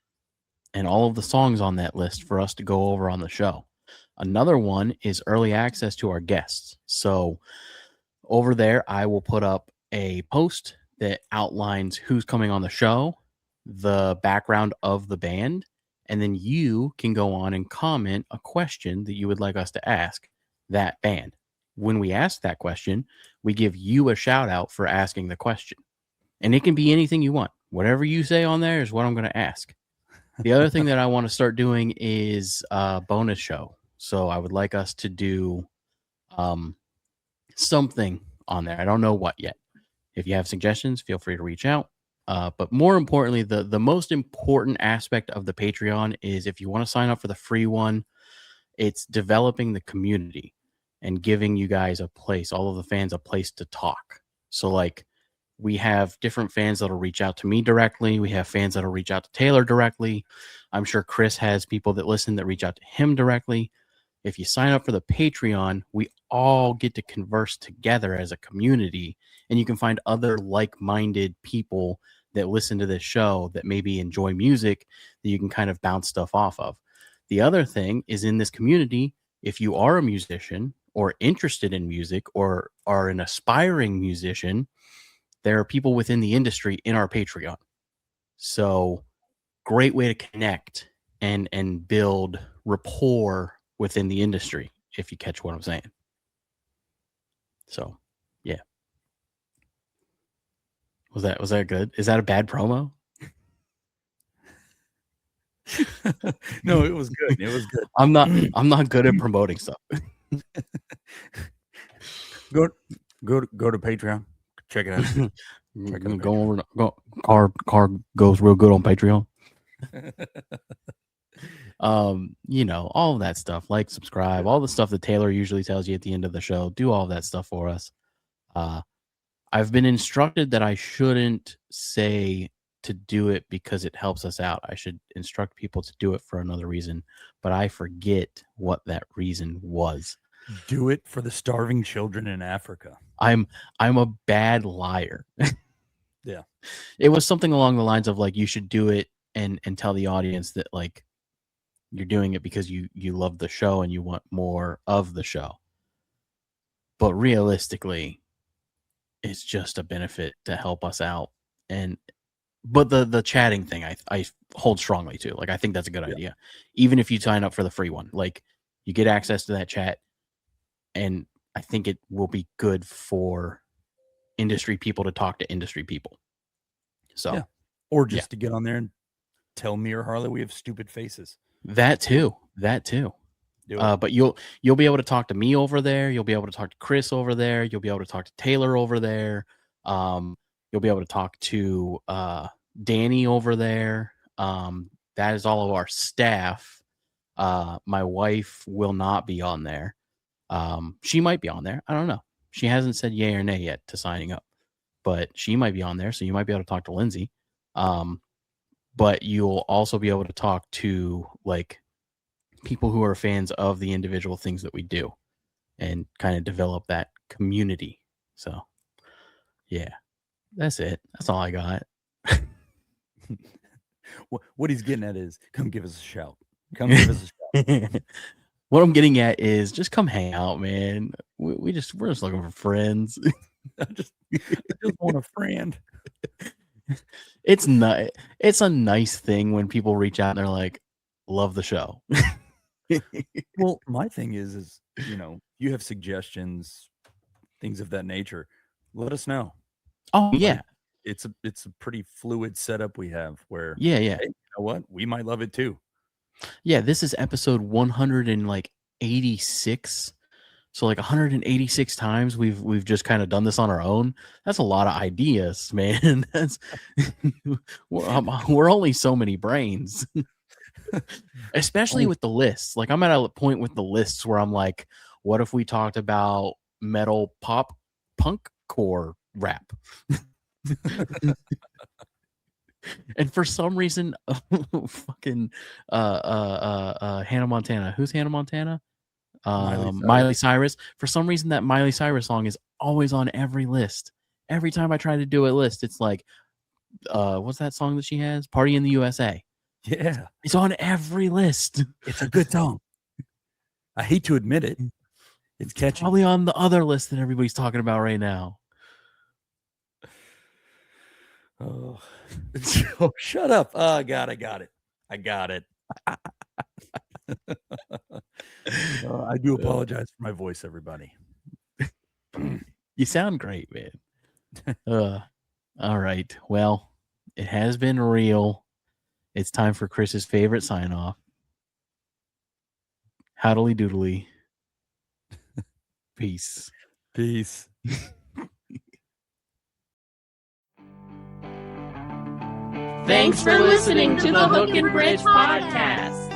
Speaker 2: and all of the songs on that list for us to go over on the show. Another one is early access to our guests. So over there, I will put up a post that outlines who's coming on the show, the background of the band, and then you can go on and comment a question that you would like us to ask that band. When we ask that question, we give you a shout out for asking the question. And it can be anything you want. Whatever you say on there is what I'm going to ask. The other thing that I want to start doing is a bonus show. So I would like us to do something on there. I don't know what yet. If you have suggestions, feel free to reach out. But more importantly, the most important aspect of the Patreon is if you want to sign up for the free one, it's developing the community and giving you guys a place, all of the fans, a place to talk. So like we have different fans that'll reach out to me directly. We have fans that'll reach out to Taylor directly. I'm sure Chris has people that listen that reach out to him directly. If you sign up for the Patreon, we all get to converse together as a community, and you can find other like-minded people that listen to this show that maybe enjoy music that you can kind of bounce stuff off of. The other thing is in this community, if you are a musician or interested in music or are an aspiring musician, there are people within the industry in our Patreon. So great way to connect and build rapport within the industry, if you catch what I'm saying. So, yeah. Was that good? Is that a bad promo?
Speaker 6: No, it was good. It was good.
Speaker 2: I'm not good at promoting stuff.
Speaker 6: Go to Patreon. Check it out.
Speaker 2: Car goes real good on Patreon. All of that stuff, like, subscribe, all the stuff that Taylor usually tells you at the end of the show. Do all of that stuff for us. I've been instructed that I shouldn't say to do it because it helps us out. I should instruct people to do it for another reason, but I forget what that reason was.
Speaker 6: Do it for the starving children in Africa.
Speaker 2: I'm a bad liar.
Speaker 6: Yeah.
Speaker 2: It was something along the lines of like, you should do it and tell the audience that like you're doing it because you love the show and you want more of the show. But realistically, it's just a benefit to help us out. But the chatting thing, I hold strongly to. Like, I think that's a good idea. Even if you sign up for the free one, like, you get access to that chat, and I think it will be good for industry people to talk to industry people. So,
Speaker 6: yeah. Or just to get on there and tell me or Harley we have stupid faces.
Speaker 2: That too. But you'll be able to talk to me over there. You'll be able to talk to Chris over there. You'll be able to talk to Taylor over there. You'll be able to talk to Danny over there. That is all of our staff. My wife will not be on there. She might be on there. I don't know. She hasn't said yay or nay yet to signing up, but she might be on there. So you might be able to talk to Lindsay. But you'll also be able to talk to like people who are fans of the individual things that we do and kind of develop that community. So yeah, that's it. That's all I got.
Speaker 6: What he's getting at is come give us a shout. Come give us a shout.
Speaker 2: What I'm getting at is just come hang out, man. We're just looking for friends.
Speaker 6: I just want a friend.
Speaker 2: It's a nice thing when people reach out and they're like, love the show.
Speaker 6: Well, my thing is you have suggestions, things of that nature. Let us know.
Speaker 2: Oh yeah.
Speaker 6: It's a pretty fluid setup we have where
Speaker 2: yeah.
Speaker 6: Hey, you know what? We might love it too.
Speaker 2: Yeah, this is episode 186. So like 186 times we've just kind of done this on our own. That's a lot of ideas, man. That's we're only so many brains. Especially with the lists. Like I'm at a point with the lists where I'm like, what if we talked about metal pop punk core rap? And for some reason, fucking Hannah Montana. Who's Hannah Montana? Miley Cyrus. For some reason, that Miley Cyrus song is always on every list. Every time I try to do a list, it's like, what's that song that she has? Party in the USA.
Speaker 6: Yeah.
Speaker 2: It's on every list.
Speaker 6: It's a good song. I hate to admit it. It's catchy.
Speaker 2: Probably on the other list that everybody's talking about right now.
Speaker 6: Oh, oh shut up. Oh, God, I got it. I do apologize for my voice, everybody.
Speaker 2: You sound great, man. All right. Well, it has been real. It's time for Chris's favorite sign off. Howdly doodly. Peace.
Speaker 6: Peace.
Speaker 3: Thanks for listening to the Hook and Bridge podcast.